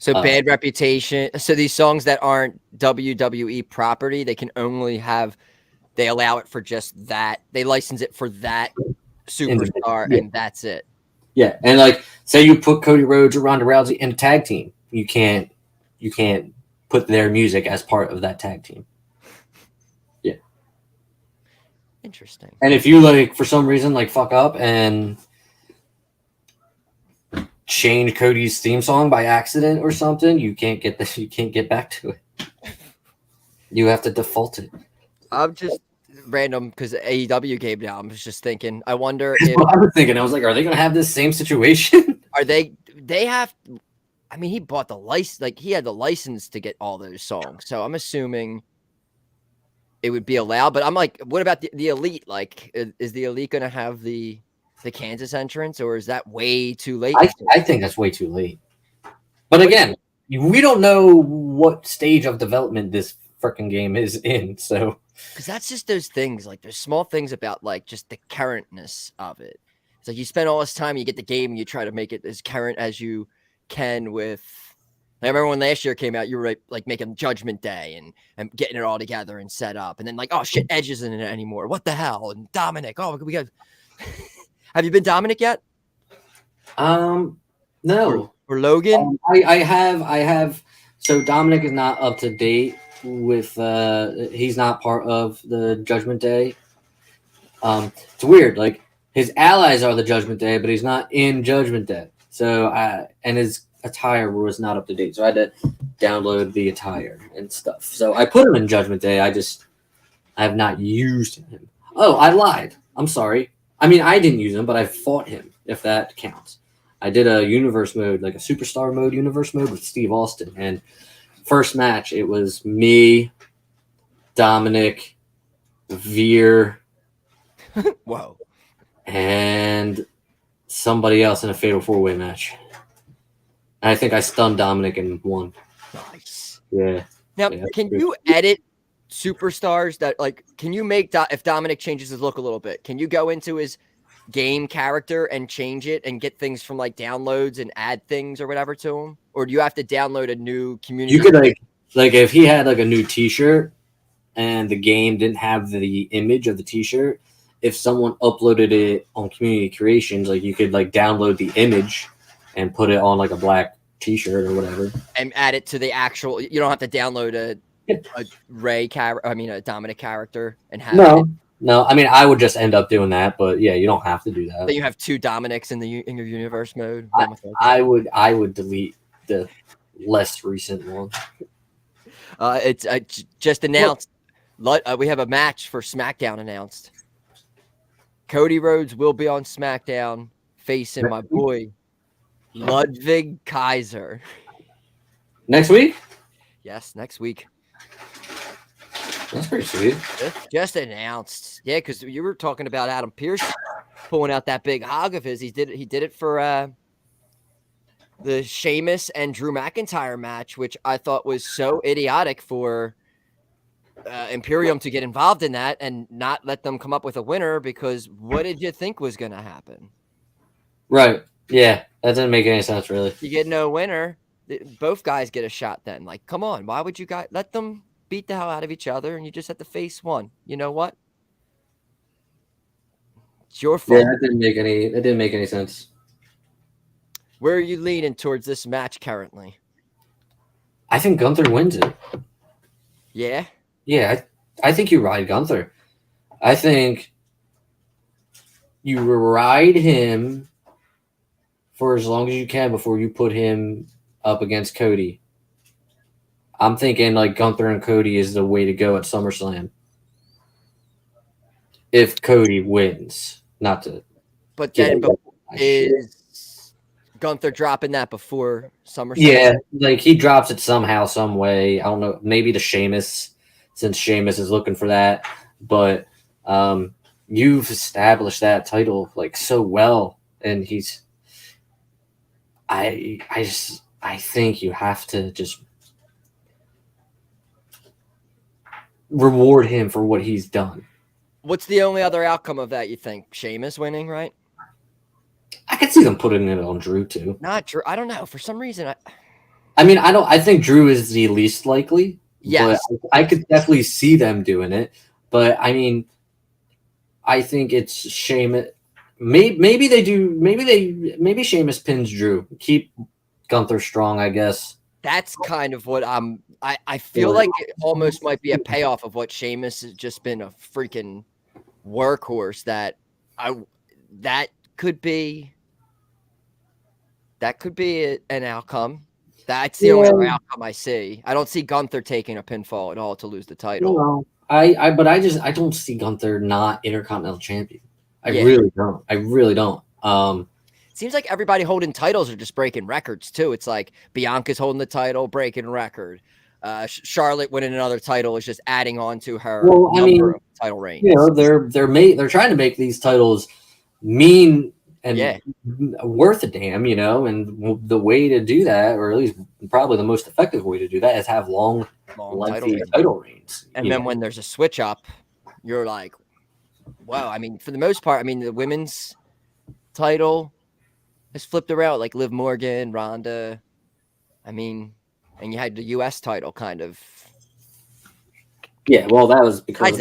bad reputation. So these songs that aren't WWE property, they allow it for just that. They license it for that superstar, and that's it. Yeah, and like, say you put Cody Rhodes or Ronda Rousey in a tag team, you can't put their music as part of that tag team. Yeah. Interesting. And if you like, for some reason, like fuck up and change Cody's theme song by accident or something, you can't get this. You can't get back to it. You have to default it. I'm just random because AEW game now. I'm just thinking. I wonder That's if what I was thinking. I was like, are they going to have this same situation? are they? They have. I mean, he bought the license. Like he had the license to get all those songs. So I'm assuming it would be allowed. But I'm like, what about the Elite? Like, is the Elite going to have the Kansas entrance, or is that way too late? I think that's way too late. But again, we don't know what stage of development this freaking game is in. So, because that's just those things. Like, there's small things about like just the currentness of it. It's like you spend all this time, you get the game, and you try to make it as current as you can with. I remember when last year came out, you were like making Judgment Day and getting it all together and set up, and then like, oh shit, Edge isn't in it anymore. What the hell? And Dominic, oh, we got. Have you been Dominic yet? No. Or Logan? I have. So Dominic is not up to date with. He's not part of the Judgment Day. It's weird. Like his allies are the Judgment Day, but he's not in Judgment Day. So and his attire was not up to date. So I had to download the attire and stuff. So I put him in Judgment Day. I have not used him. Oh, I lied. I'm sorry. I mean, I didn't use him, but I fought him, if that counts. I did a universe mode, like a superstar mode, universe mode with Steve Austin. And first match, it was me, Dominic, Veer, Whoa, and somebody else in a fatal 4-way match. And I think I stunned Dominic and won. nice. Yeah. Now, Yeah, can good. you edit superstars that like? Can you make if Dominic changes his look a little bit? Can you go into his game character and change it and get things from like downloads and add things or whatever to him? Or do you have to download a new community? You could like if he had like a new T-shirt and the game didn't have the image of the T-shirt, if someone uploaded it on Community Creations, like you could like download the image and put it on like a black T-shirt or whatever, and add it to the actual. You don't have to download a Ray character. I mean, a Dominic character and have it. No. I mean, I would just end up doing that, but yeah, you don't have to do that. Then you have two Dominics in your universe mode. I would delete the less recent one. It's just announced. We have a match for SmackDown announced. Cody Rhodes will be on SmackDown facing my boy Ludwig Kaiser. Next week? Yes, next week. That's pretty sweet. Just announced. Yeah, because you were talking about Adam Pearce pulling out that big hog of his. He did it for the Sheamus and Drew McIntyre match, which I thought was so idiotic for Imperium to get involved in that and not let them come up with a winner, because what did you think was going to happen? Right. Yeah, that didn't make any sense, really. You get no winner. Both guys get a shot then. Like, come on. Why would you guys let them beat the hell out of each other and you just have to face one? You know what? It's your fault. Yeah, that didn't make any sense. Where are you leaning towards this match currently? I think Gunther wins it. Yeah? Yeah, I think you ride Gunther. I think you ride him for as long as you can before you put him up against Cody. I'm thinking like Gunther and Cody is the way to go at SummerSlam. If Cody wins, not to. But then is Gunther dropping that before SummerSlam? Yeah, like he drops it somehow, some way. I don't know. Maybe to Sheamus, since Sheamus is looking for that. But you've established that title like so well, and he's. I think you have to just reward him for what he's done. What's the only other outcome of that, you think? Sheamus winning, right? I could see them putting it on Drew too. Not Drew. I don't know. For some reason, I think Drew is the least likely. Yes. But I could definitely see them doing it. But I mean, I think it's Sheamus. Maybe they do. Maybe Sheamus pins Drew. Keep Gunther strong, I guess. That's kind of what I feel like it almost might be a payoff of what Sheamus has just been a freaking workhorse that could be That could be an outcome. That's the only outcome I see. I don't see Gunther taking a pinfall at all to lose the title. No, I don't see Gunther not Intercontinental Champion. I really don't. I really don't. Seems like everybody holding titles are just breaking records too. It's like Bianca's holding the title, breaking a record. Charlotte winning another title is just adding on to her number of title reigns. You know, they're trying to make these titles mean and worth a damn, you know, and the way to do that, or at least probably the most effective way to do that, is have long lengthy title reigns. And then when there's a switch up, you're like, wow. I mean, for the most part, I mean, the women's title has flipped around, like Liv Morgan, Ronda. I mean, and you had the U.S. title kind of. Yeah, well, that was because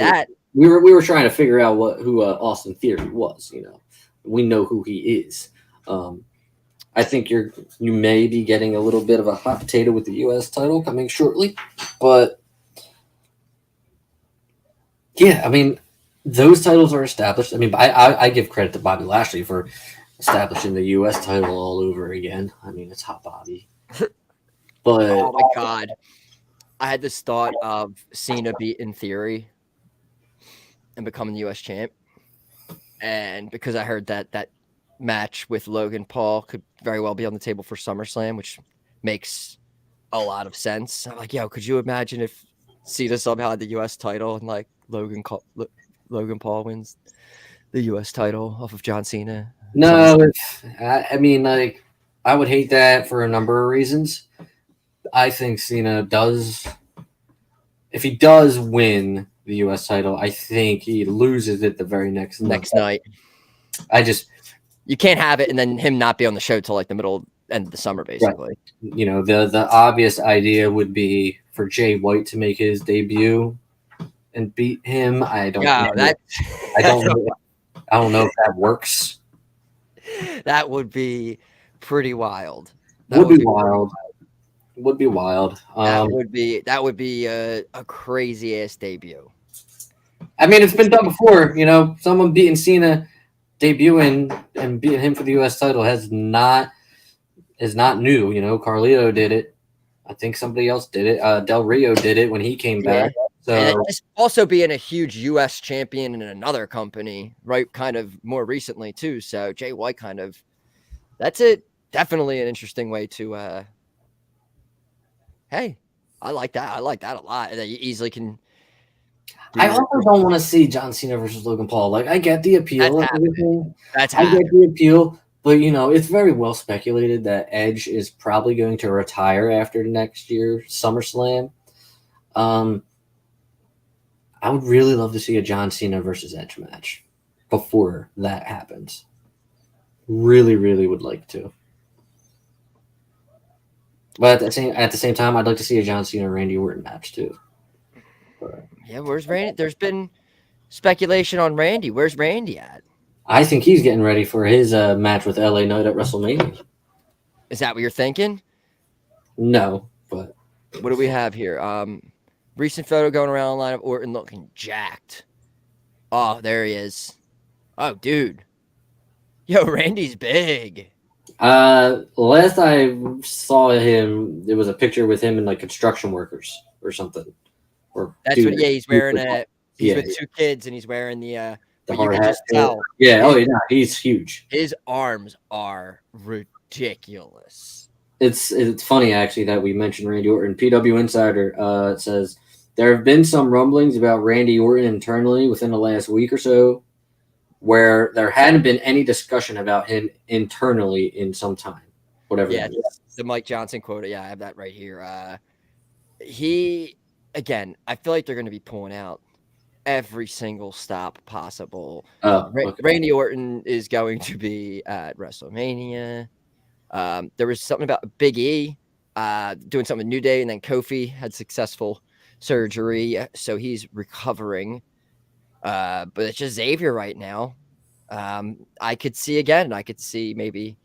we were trying to figure out who Austin Theory was. You know, we know who he is. I think you may be getting a little bit of a hot potato with the U.S. title coming shortly, but yeah, I mean, those titles are established. I mean, I give credit to Bobby Lashley for establishing the U.S. title all over again. I mean, it's hot Bobby. But oh my God, I had this thought of Cena beating Theory and becoming the U.S. champ, and because I heard that match with Logan Paul could very well be on the table for SummerSlam, which makes a lot of sense. I'm like, yo, could you imagine if Cena somehow had the U.S. title and like Logan Paul wins the U.S. title off of John Cena? No, I mean, like, I would hate that for a number of reasons. I think Cena does, if he does win the U.S. title, I think he loses it the very next night. You can't have it and then him not be on the show till like the end of the summer, basically. Right. You know, the obvious idea would be for Jay White to make his debut and beat him. I don't know if that works. That would be pretty wild. Would be wild. That would be a crazy ass debut. I mean, it's been done before. You know, someone beating Cena, debuting and beating him for the U.S. title is not new. You know, Carlito did it. I think somebody else did it. Del Rio did it when he came back. So and just also being a huge U.S. champion in another company, right? Kind of more recently too. So Jay White that's it. Definitely an interesting way to. Hey, I like that. I like that a lot. That you easily can. I also don't want to see John Cena versus Logan Paul. Like, I get the appeal. I get the appeal, but you know, it's very well speculated that Edge is probably going to retire after next year's SummerSlam. I would really love to see a John Cena versus Edge match before that happens. Really, really would like to. But at the same time, I'd like to see a John Cena Randy Orton match too. But, yeah, where's Randy? There's been speculation on Randy. Where's Randy at? I think he's getting ready for his match with LA Knight at WrestleMania. Is that what you're thinking? No, but what do we have here? Recent photo going around online of Orton looking jacked. Oh, there he is. Oh, dude. Yo, Randy's big. Last I saw him, there was a picture with him and like construction workers or something. He's wearing he's with two kids and he's wearing the hard hat. Just tell. Yeah, he's huge. His arms are ridiculous. It's funny actually that we mentioned Randy Orton. PW Insider says there have been some rumblings about Randy Orton internally within the last week or so, where there hadn't been any discussion about him internally in some time. Whatever. Yeah, the Mike Johnson quote. Yeah, I have that right here. Again, I feel like they're going to be pulling out every single stop possible. Randy Orton is going to be at WrestleMania. There was something about Big E doing something with New Day, and then Kofi had successful surgery, so he's recovering. But it's just Xavier right now. I could see maybe,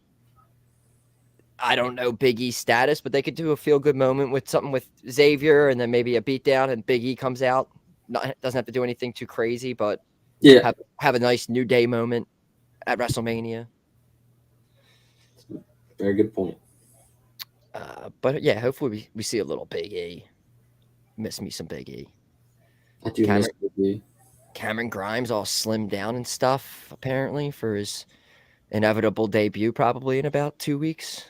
I don't know Big E's status, but they could do a feel-good moment with something with Xavier and then maybe a beatdown and Big E comes out. Doesn't have to do anything too crazy, but have a nice New Day moment at WrestleMania. Very good point. But yeah, hopefully we see a little Big E. Miss me some Big E. I do miss Big E. Cameron Grimes all slimmed down and stuff, apparently, for his inevitable debut probably in about 2 weeks.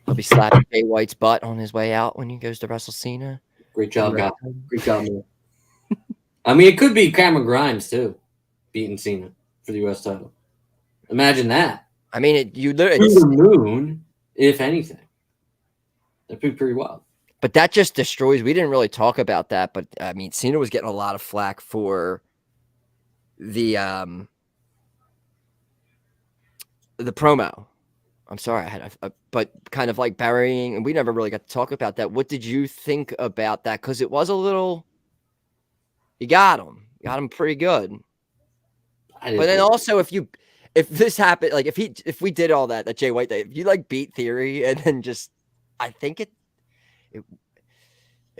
He'll be slapping Jay White's butt on his way out when he goes to Wrestlemania. Great job, guy. Great job, man. I mean, it could be Cameron Grimes, too, beating Cena for the U.S. title. Imagine that. I mean, To the moon, if anything. That'd be pretty wild. But that just destroys. We didn't really talk about that, but I mean, Cena was getting a lot of flack for the promo. I'm sorry, but kind of like burying, and we never really got to talk about that. What did you think about that? Because it was a little. You got him pretty good. But then also, if this happened, like if we did all that Jay White, if you like beat Theory and then just, I think it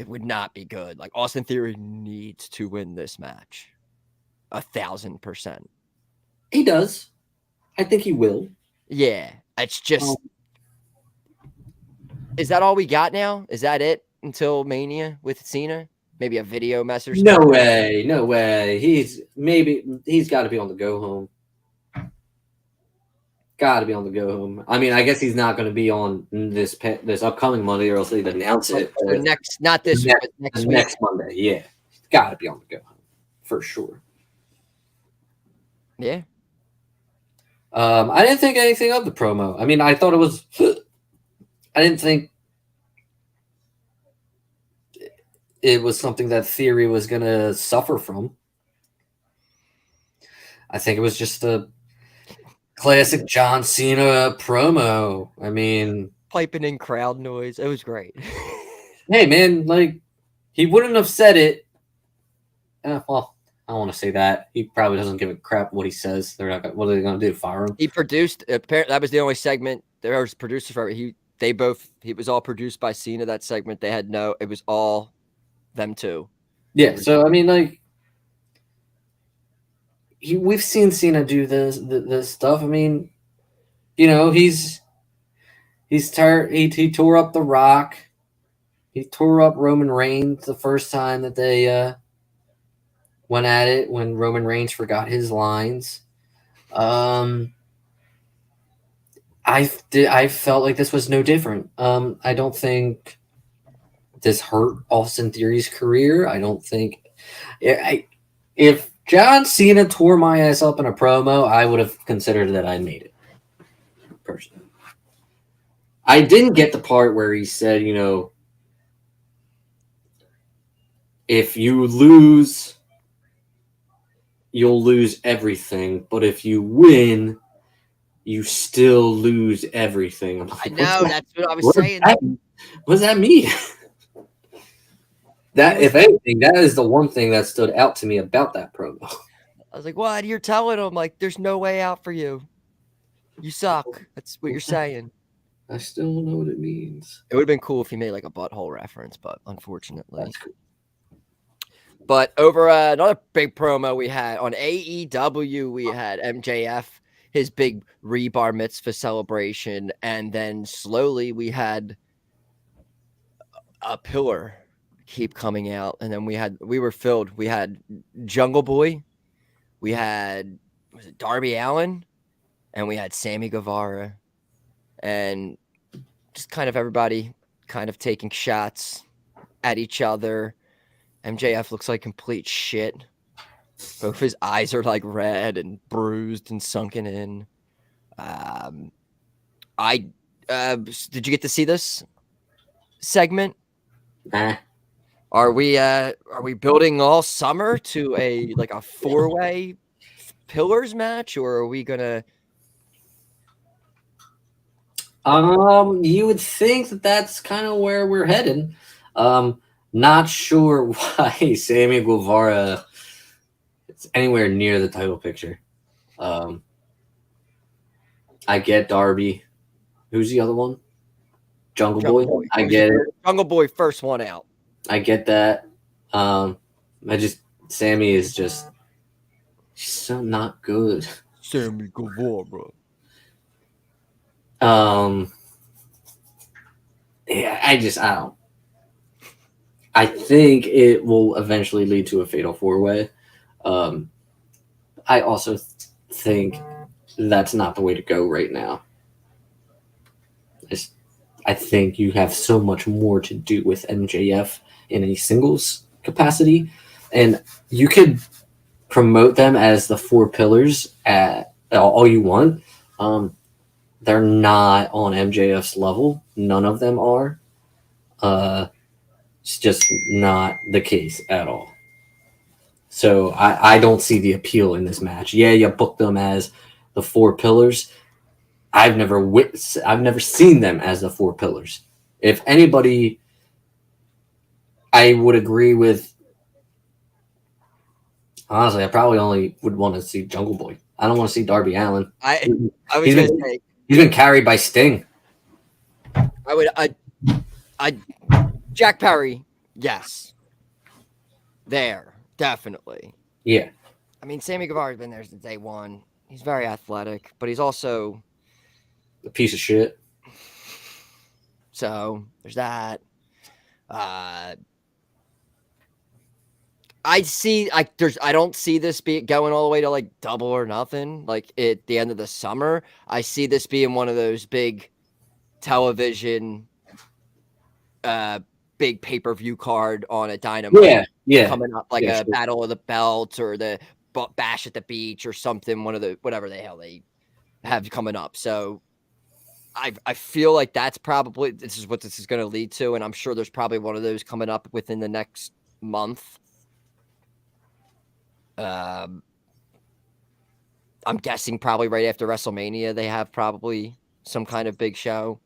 would not be good. Like Austin Theory needs to win this match, 1,000%. He does. I think he will. Yeah, it's just. Is that all we got now? Is that it until Mania with Cena? Maybe a video message? No way. No way. He's got to be on the go home. Got to be on the go home. I mean, I guess he's not going to be on this upcoming Monday, or else they'd announce it. Not this week, but next Monday. Yeah, got to be on the go home for sure. Yeah. I didn't think anything of the promo. I mean, I thought it was. I didn't think it was something that Theory was going to suffer from. I think it was just a classic John Cena promo. I mean, piping in crowd noise. It was great. Hey, man, like, he wouldn't have said it. Well, I don't want to say that. He probably doesn't give a crap what he says. They're not gonna, what are they going to do? Fire him? He produced. Apparently, that was the only segment. There was producers for it. It was all produced by Cena. That segment. It was all them two. Yeah. So I mean, like, we've seen Cena do this stuff. I mean, you know, he tore up The Rock. He tore up Roman Reigns the first time that they went at it, when Roman Reigns forgot his lines. I felt like this was no different. I don't think this hurt Austin Theory's career. I don't think if John Cena tore my ass up in a promo, I would have considered that I made it. Personally, I didn't get the part where he said, you know, if you lose, you'll lose everything, but if you win, you still lose everything. I'm like, I know, that's what I was saying. What does that mean? That, if anything, that is the one thing that stood out to me about that promo. I was like, what? You're telling him, like, there's no way out for you. You suck. That's what you're saying. I still don't know what it means. It would have been cool if he made like a butthole reference, but unfortunately. That's cool. But over another big promo we had on AEW, we had MJF, his big rebar mitzvah celebration, and then slowly we had a pillar keep coming out, and then we were filled. We had Jungle Boy, we had Darby Allin, and we had Sammy Guevara, and just kind of everybody kind of taking shots at each other. MJF looks like complete shit. Both his eyes are like red and bruised and sunken in. Did you get to see this segment? Nah. Are we building all summer to a 4-way pillars match, or are we gonna? You would think that that's kind of where we're headed. Not sure why Sammy Guevara is anywhere near the title picture. I get Darby. Who's the other one? Jungle Boy. I get it. Jungle Boy, first one out. I get that. Sammy is just, she's so not good. Sammy Guevara. Yeah, I don't. I think it will eventually lead to a fatal four-way. I also think that's not the way to go right now. I think you have so much more to do with MJF in a singles capacity, and you could promote them as the four pillars at all you want. They're not on MJF's level. None of them are. It's just not the case at all. So I don't see the appeal in this match. Yeah, you book them as the four pillars. I've never seen them as the four pillars. If anybody, I would agree with. Honestly, I probably only would want to see Jungle Boy. I don't want to see Darby Allin. I was going to say he's been carried by Sting. Jack Perry, yes. There, definitely. Yeah. I mean, Sammy Guevara's been there since day one. He's very athletic, but he's also a piece of shit. So there's that. I don't see this going all the way to like Double or Nothing. Like at the end of the summer, I see this being one of those big television, big pay-per-view card on a Dynamite. Yeah, coming up like a Battle of the Belts or the Bash at the Beach or something. One of the whatever the hell they have coming up. So I feel like this is what this is going to lead to, and I'm sure there's probably one of those coming up within the next month. I'm guessing probably right after WrestleMania they have probably some kind of big show.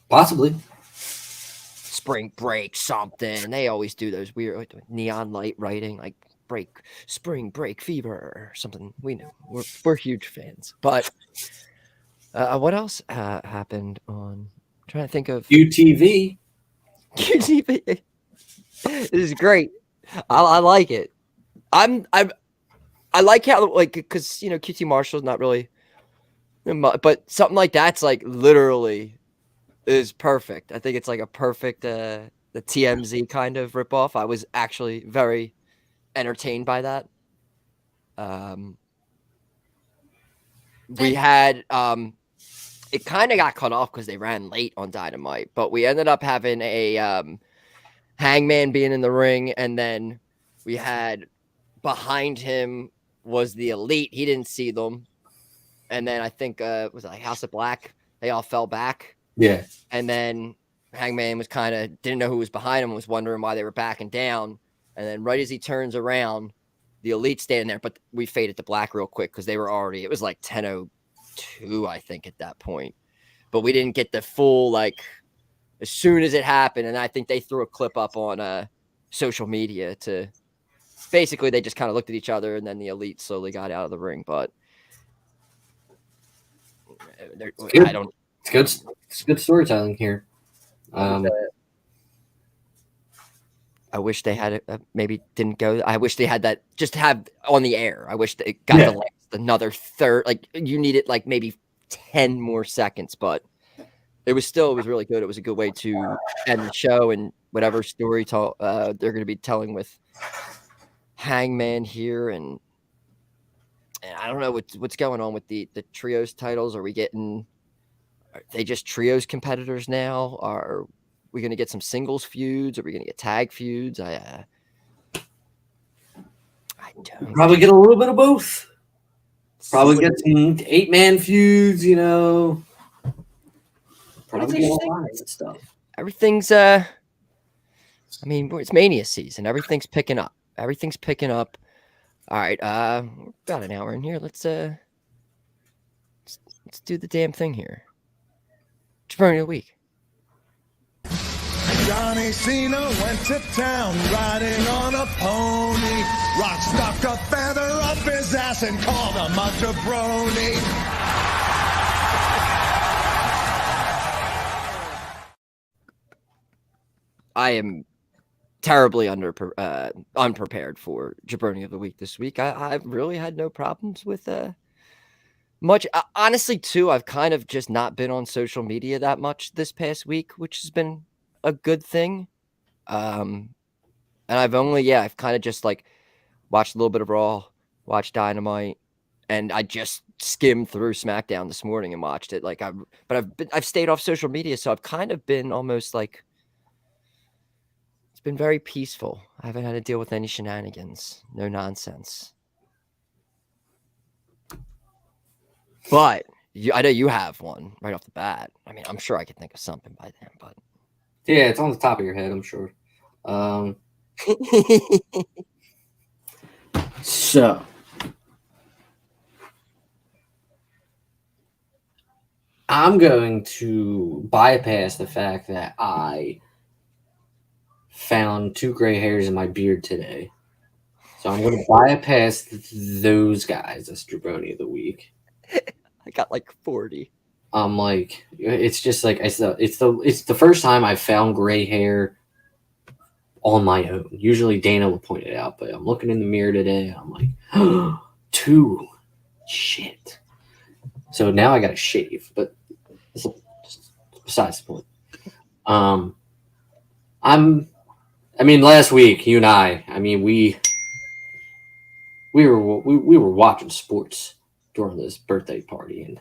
Possibly. Spring break something. They always do those weird neon light writing like spring break fever or something. We know we're huge fans. But what else happened on? I'm trying to think of UTV. UTV. This is great. I like it. I like how because QT Marshall's not really, but something like that's like literally is perfect. I think it's like a perfect the TMZ kind of ripoff. I was actually very entertained by that. We had it kind of got cut off because they ran late on Dynamite, but we ended up having a Hangman being in the ring, and then we had behind him was the Elite. He didn't see them, and then I think was it like House of Black? They all fell back. Yeah, and then Hangman was kind of didn't know who was behind him, was wondering why they were backing down, and then right as he turns around, the Elite standing there. But we faded to black real quick because they were already. It was like 10:02, I think, at that point. But we didn't get the full like. As soon as it happened, and I think they threw a clip up on social media to basically they just kind of looked at each other, and then the Elite slowly got out of the ring. But I don't. It's good. It's good storytelling here. I wish they had maybe didn't go. I wish they had that just to have on the air. I wish they got the last another third. Like you needed like maybe 10 more seconds, but. It was really good. It was a good way to end the show and whatever story they're going to be telling with Hangman here, and I don't know what's going on with the trios titles. Are they just trios competitors now? Are we going to get some singles feuds? Are we going to get tag feuds? I don't. Probably get a little bit of both. Probably get some 8-man feuds. Stuff. Everything's I mean, it's Mania season. Everything's picking up. All right, we're about an hour in here. Let's do the damn thing here. Jabroni of the week. Johnny Cena went to town riding on a pony. Rock stuck a feather up his ass and called him a jabroni. I am terribly unprepared for Jabroni of the week this week. I've really had no problems with much. Honestly, too, I've kind of just not been on social media that much this past week, which has been a good thing. And I've kind of just like watched a little bit of Raw, watched Dynamite, and I just skimmed through SmackDown this morning and watched it. I've stayed off social media, so I've kind of been almost like, it's been very peaceful. I haven't had to deal with any shenanigans, no nonsense. But I know you have one right off the bat. I mean, I'm sure I could think of something by then, but Yeah, it's on the top of your head, I'm sure. So I'm going to bypass the fact that I found 2 gray hairs in my beard today. So I'm going to bypass those guys as Jabroni of the week. I got like 40. Like, it's just like it's the first time I've found gray hair on my own. Usually Dana will point it out, but I'm looking in the mirror today and I'm like, oh, 2. Shit. So now I got to shave, but it's just besides the point. Last week you and I mean, we were watching sports during this birthday party, and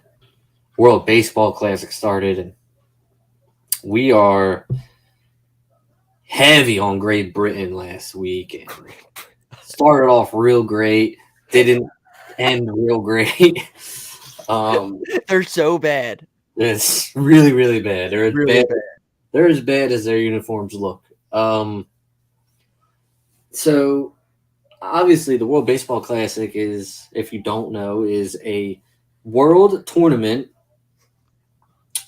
World Baseball Classic started, and we are heavy on Great Britain last week. And started off real great, didn't end real great. They're so bad. It's really, really bad. They're Really bad. They're as bad as their uniforms look. So obviously the World Baseball Classic is, if you don't know, is a world tournament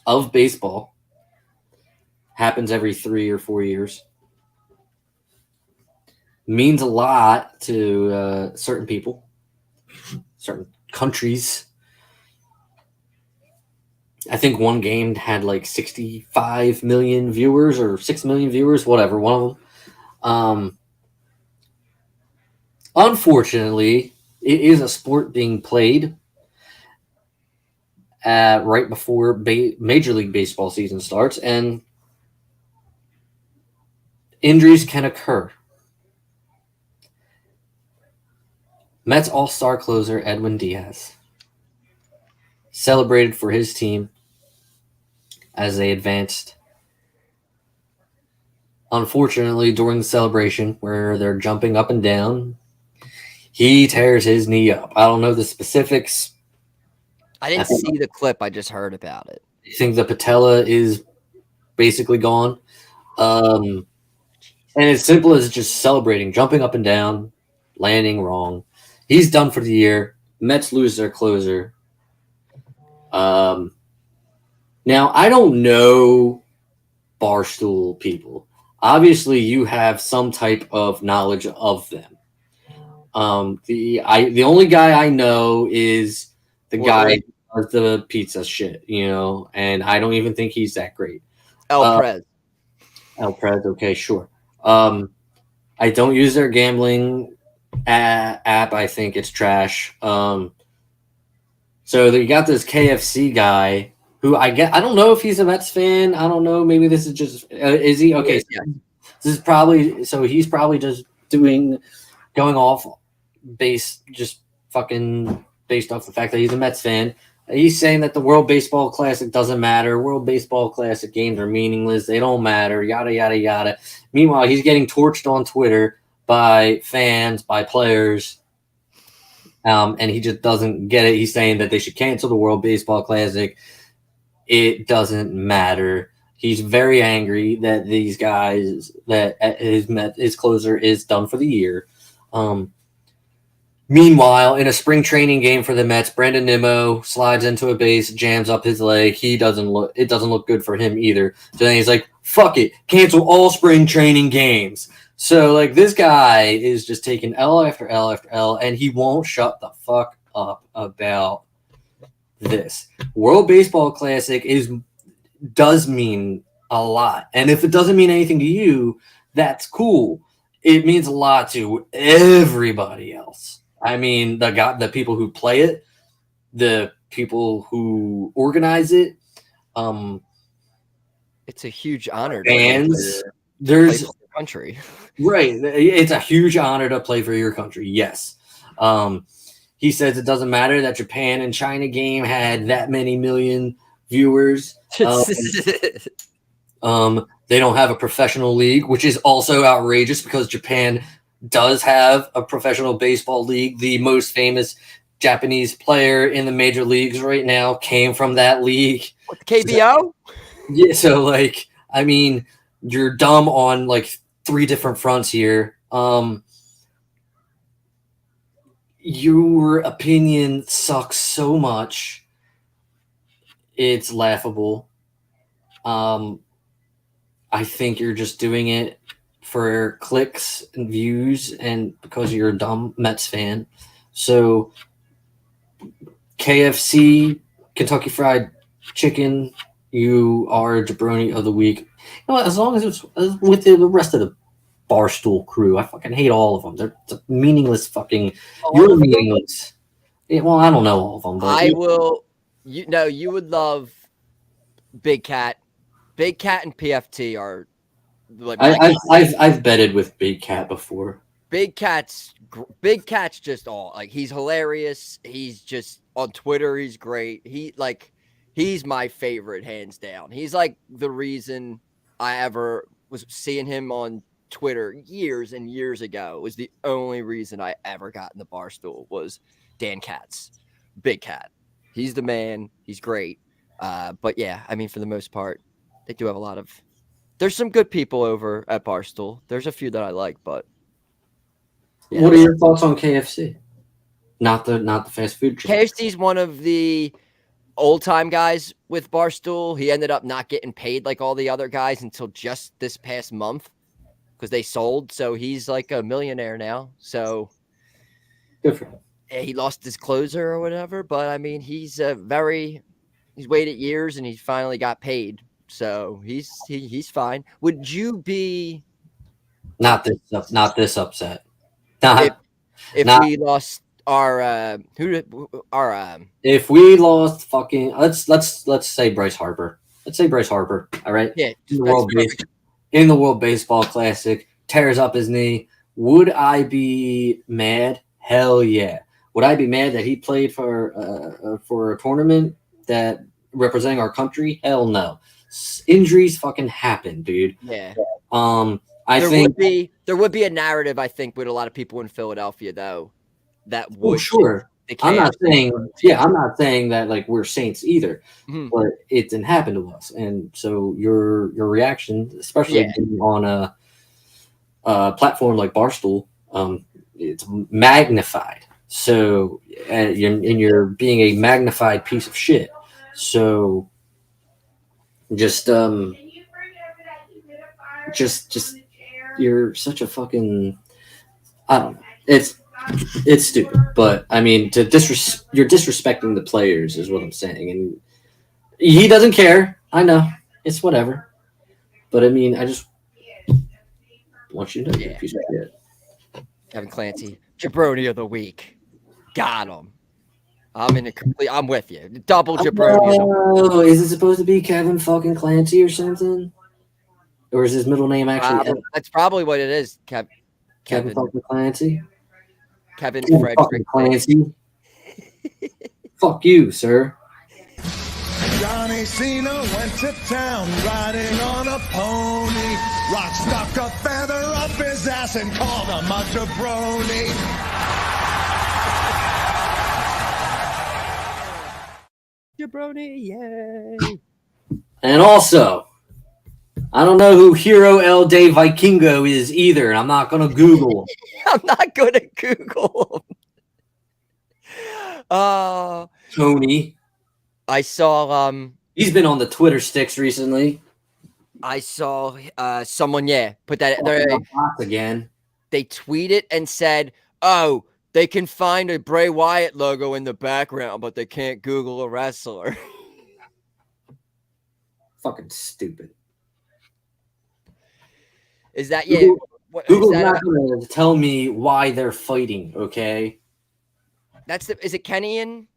of baseball. Happens every 3 or 4 years. Means a lot to certain people, certain countries. I think one game had like 65 million viewers or 6 million viewers, whatever, one of them. Unfortunately, it is a sport being played right before Major League Baseball season starts, and injuries can occur. Mets all-star closer Edwin Diaz celebrated for his team as they advanced. Unfortunately, during the celebration where they're jumping up and down, he tears his knee up. I don't know the specifics. I didn't see the clip. I just heard about it. I think the patella is basically gone. And as simple as just celebrating, jumping up and down, landing wrong. He's done for the year. Mets lose their closer. Now, I don't know Barstool people. Obviously, you have some type of knowledge of them. The only guy I know is the guy who does the pizza shit, and I don't even think he's that great. El Prez. Okay, sure. I don't use their gambling app. I think it's trash. So you got this KFC guy who I don't know if he's a Mets fan. I don't know. Maybe this is just is he okay? Yeah. This is probably he's probably just going off based off the fact that he's a Mets fan. He's saying that the World Baseball Classic doesn't matter. World Baseball Classic games are meaningless. They don't matter. Yada yada yada. Meanwhile, he's getting torched on Twitter by fans, by players. And he just doesn't get it. He's saying that they should cancel the World Baseball Classic. It doesn't matter. He's very angry that these guys, that his closer is done for the year. Meanwhile, in a spring training game for the Mets, Brandon Nimmo slides into a base, jams up his leg. It doesn't look good for him either. So then he's like, fuck it, cancel all spring training games. So, this guy is just taking L after L after L, and he won't shut the fuck up about this. World Baseball Classic does mean a lot. And if it doesn't mean anything to you, that's cool. It means a lot to everybody else. I mean, the people who play it, the people who organize it, it's a huge honor. Fans, there's the country, right? It's a huge honor to play for your country. Yes. He says it doesn't matter that Japan and China game had that many million viewers. They don't have a professional league, which is also outrageous because Japan does have a professional baseball league. The most famous Japanese player in the major leagues right now came from that league. What, the KBO? Yeah, so like, I mean, you're dumb on like 3 different fronts here. Your opinion sucks so much. It's laughable. I think you're just doing it for clicks and views and because you're a dumb Mets fan. So KFC, Kentucky Fried Chicken, you are jabroni of the week. You know what, as long as it's with the rest of the Barstool crew. I fucking hate all of them. They're meaningless fucking. You're meaningless. Yeah, well, I don't know all of them, but I will. You would love Big Cat. Big Cat and PFT are. Like, I've betted with Big Cat before. Big Cat's just all like he's hilarious. He's just on Twitter. He's great. He's my favorite hands down. He's like the reason I ever was seeing him on Twitter years and years ago. It was the only reason I ever got in the Barstool was Dan Katz, Big Cat. He's the man. He's great. But yeah, I mean, for the most part, they do have a lot of. There's some good people over at Barstool. There's a few that I like, but. Yeah. What are your thoughts on KFC? Not the fast food chain. KFC's one of the old time guys with Barstool. He ended up not getting paid like all the other guys until just this past month because they sold. So he's like a millionaire now. So good for him. He lost his closer or whatever, but I mean, he's waited years and he finally got paid. So he's fine. Would you be not this upset? If we lost if we lost fucking let's say Bryce Harper. Let's say Bryce Harper. All right. Yeah. In the World Baseball Classic, tears up his knee. Would I be mad? Hell yeah. Would I be mad that he played for a tournament that representing our country? Hell no. Injuries fucking happen, dude. Yeah. There would be a narrative, I think, with a lot of people in Philadelphia, though, that would. Oh, sure. I'm not saying that like we're saints either, but it didn't happen to us, and so your reaction, especially on a platform like Barstool, it's magnified. So you're being a magnified piece of shit. So just you're such a fucking, I don't know. It's stupid, but I mean, you're disrespecting the players is what I'm saying, and he doesn't care. I know it's whatever, but I mean, I just want you to know you're a piece of shit. Kevin Clancy, jabroni of the week, got him. I'm with you. Double jabroni. Oh, is it supposed to be Kevin fucking Clancy or something, or is his middle name actually? That's probably what it is. Kevin fucking Clancy. Kevin Frederick Clancy. Fuck you, sir. Johnny Cena went to town riding on a pony. Rock stuck a feather up his ass and called him a jabroni. Jabroni, yay. And also, I don't know who Hero El De Vikingo is either, and I'm not going to Google. I'm not going to Google. Tony. I saw he's been on the Twitter sticks recently. I saw someone put that there again. They tweeted and said, "Oh, they can find a Bray Wyatt logo in the background, but they can't Google a wrestler." Fucking stupid. Is that Google's not going to tell me why they're fighting, okay? Is it Kenny and?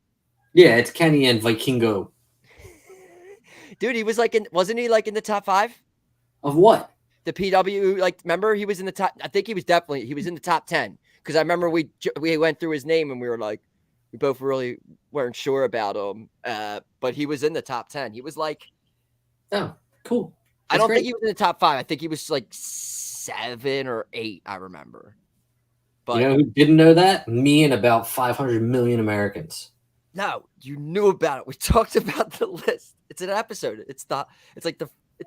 Yeah, it's Kenny and Vikingo. Dude, he was like wasn't he like in the top 5? Of what? The PW, like, remember he was in the top. I think he was in the top 10 because I remember we went through his name and we were like, we both really weren't sure about him. But he was in the top 10. He was like, oh, cool. I don't think he was in the top 5. I think he was like 7 or 8. I remember. But you know who didn't know that? Me and about 500 million Americans. No, you knew about it. We talked about the list. It's an episode. It's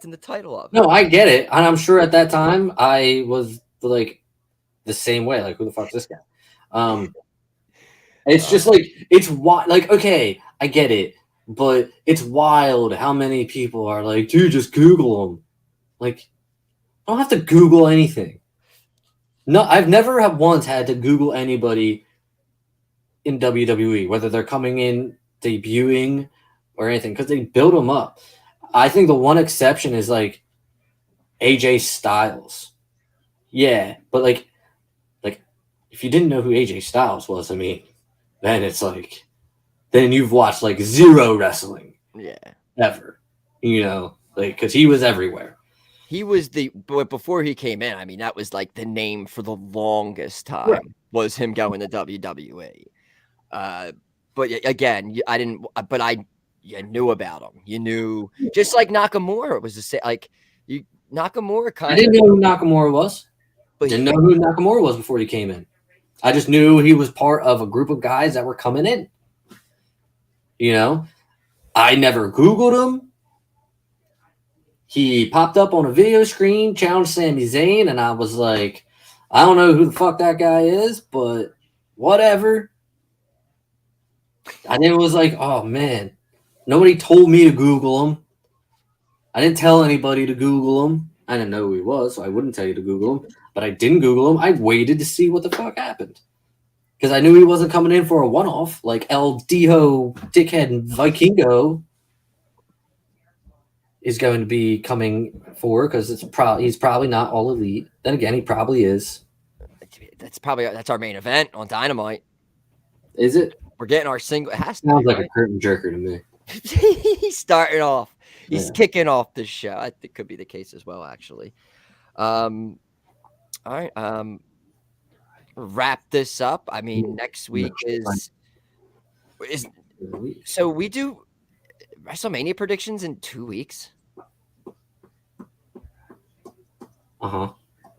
in the title of it. No, I get it. And I'm sure at that time I was like the same way. Like, who the fuck's this guy? It's just like, it's like, okay, I get it. But it's wild how many people are like, dude, just Google them. Like, I don't have to Google anything. No, I've never once had to Google anybody in WWE, whether they're coming in, debuting, or anything, because they build them up. I think the one exception is like AJ Styles. Yeah, but like if you didn't know who AJ Styles was, I mean, then it's like, then you've watched like zero wrestling. Yeah. Ever. You know, like, because he was everywhere. He was but before he came in, I mean, that was like the name for the longest time, right, was him going to WWE. But again, you knew about him. You knew, just like Nakamura was the same. Like, Nakamura kind of. I didn't know who Nakamura was. But didn't know who Nakamura was before he came in. I just knew he was part of a group of guys that were coming in. You know, I never Googled him. He popped up on a video screen, challenged Sami Zayn, and I was like, I don't know who the fuck that guy is, but whatever. And it was like, oh man, nobody told me to Google him. I didn't tell anybody to Google him. I didn't know who he was, so I wouldn't tell you to Google him. But I didn't Google him. I waited to see what the fuck happened. Because I knew he wasn't coming in for a one-off like El Dijo, Dickhead, and Vikingo is going to be coming for, because he's probably not all elite. Then again, he probably is. That's our main event on Dynamite. Is it? We're getting our single. It has to Sounds be, like right? a curtain jerker to me. He's starting off. He's kicking off this show. I think could be the case as well, actually. All right. Wrap this up. I mean, next week is so we do WrestleMania predictions in 2 weeks. Uh-huh.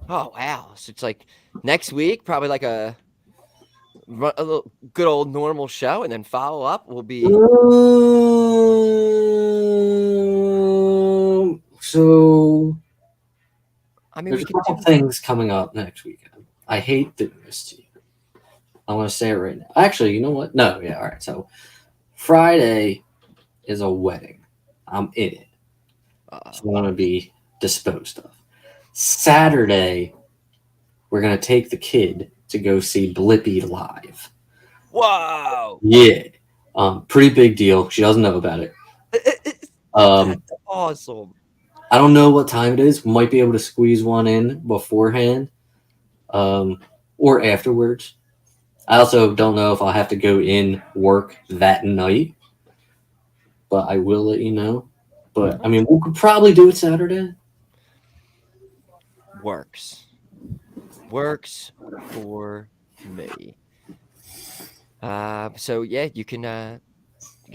Oh wow. So it's like next week, probably like a little good old normal show, and then follow up will be so I mean, there's a couple things coming up next weekend. I hate doing this to you. I want to say it right now. Actually, you know what? No, yeah, all right. So Friday is a wedding. I'm in it. So I'm going to be disposed of. Saturday, we're going to take the kid to go see Blippi live. Whoa! Yeah. Pretty big deal. She doesn't know about it. That's awesome. I don't know what time it is. Might be able to squeeze one in beforehand, or afterwards. I also don't know if I'll have to go in work that night, but I will let you know. But I mean, we could probably do it Saturday. Works for me. So yeah, you can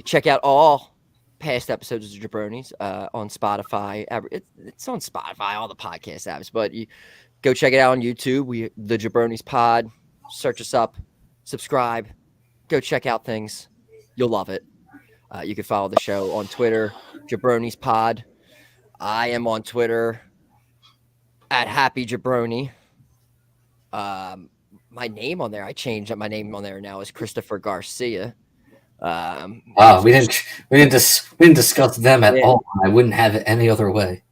check out all past episodes of jaBROnis on Spotify. It's on Spotify, all the podcast apps, but you go check it out on YouTube. The jaBROnis Pod. Search us up, subscribe, go check out things. You'll love it. You can follow the show on Twitter, jaBROnis Pod. I am on Twitter at Happy Jabroni. My name on there, I changed up my name on there now is Christopher Garcia. We didn't discuss them at all. I wouldn't have it any other way.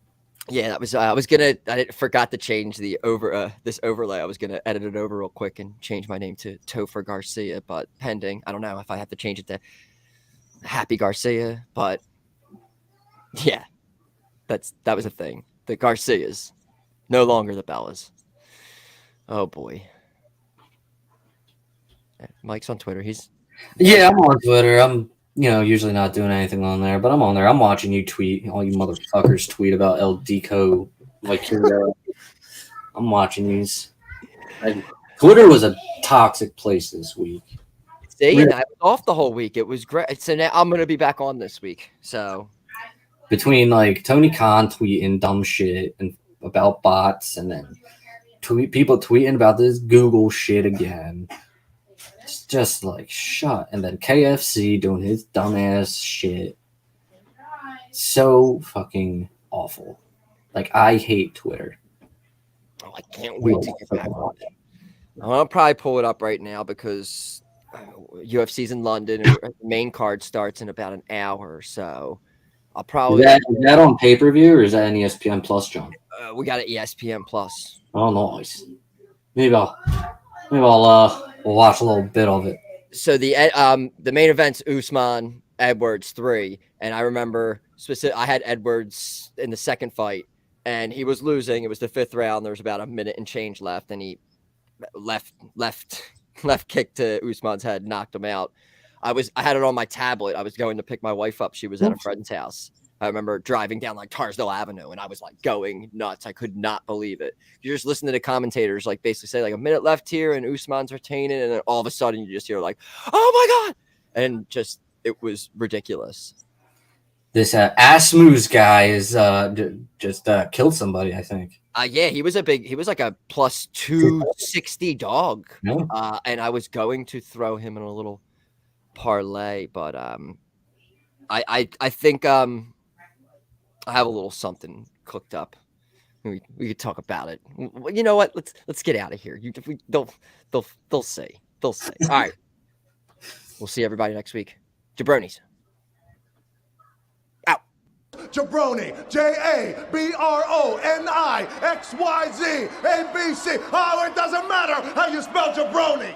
Yeah, that was I forgot to change the this overlay. I was gonna edit it over real quick and change my name to Topher Garcia, but pending. I don't know if I have to change it to Happy Garcia, but yeah, that was a thing. The Garcias, no longer the Bellas. Oh boy. Mike's on Twitter. Yeah, I'm on Twitter. I'm usually not doing anything on there, but I'm on there. I'm watching you tweet. All you motherfuckers tweet about El Deco. Like, I'm watching these. Twitter was a toxic place this week. See, and I was off the whole week. It was great. So now I'm going to be back on this week. So between like Tony Khan tweeting dumb shit and about bots, and then people tweeting about this Google shit again. It's just like shut. And then KFC doing his dumbass shit. So fucking awful. Like, I hate Twitter. Oh, I can't wait to get back on it. I'll probably pull it up right now because UFC's in London and the main card starts in about an hour or so. I'll probably is that on pay-per-view or is that an ESPN Plus, John? We got an ESPN Plus. Oh, nice. Maybe I'll watch a little bit of it. So the main event's Usman Edwards 3, and I remember I had Edwards in the second fight, and he was losing. It was the 5th round. There was about a minute and change left, and he left kick to Usman's head, knocked him out. I had it on my tablet. I was going to pick my wife up. She was at a friend's house. I remember driving down like Tarsdale Avenue, and I was like going nuts. I could not believe it. You just listen to the commentators like basically say like a minute left here, and Usman's retaining, and then all of a sudden you just hear like, "Oh my god!" And just it was ridiculous. This Asmus guy is just killed somebody, I think. Yeah, he was like a plus 260 dog. No. And I was going to throw him in a little parlay, but I think I have a little something cooked up. We could talk about it. You know what? Let's get out of here. They'll see. All right. We'll see everybody next week. Jabronis. Jabroni, JABRONIXYZ ABC. Oh, it doesn't matter how you spell jabroni.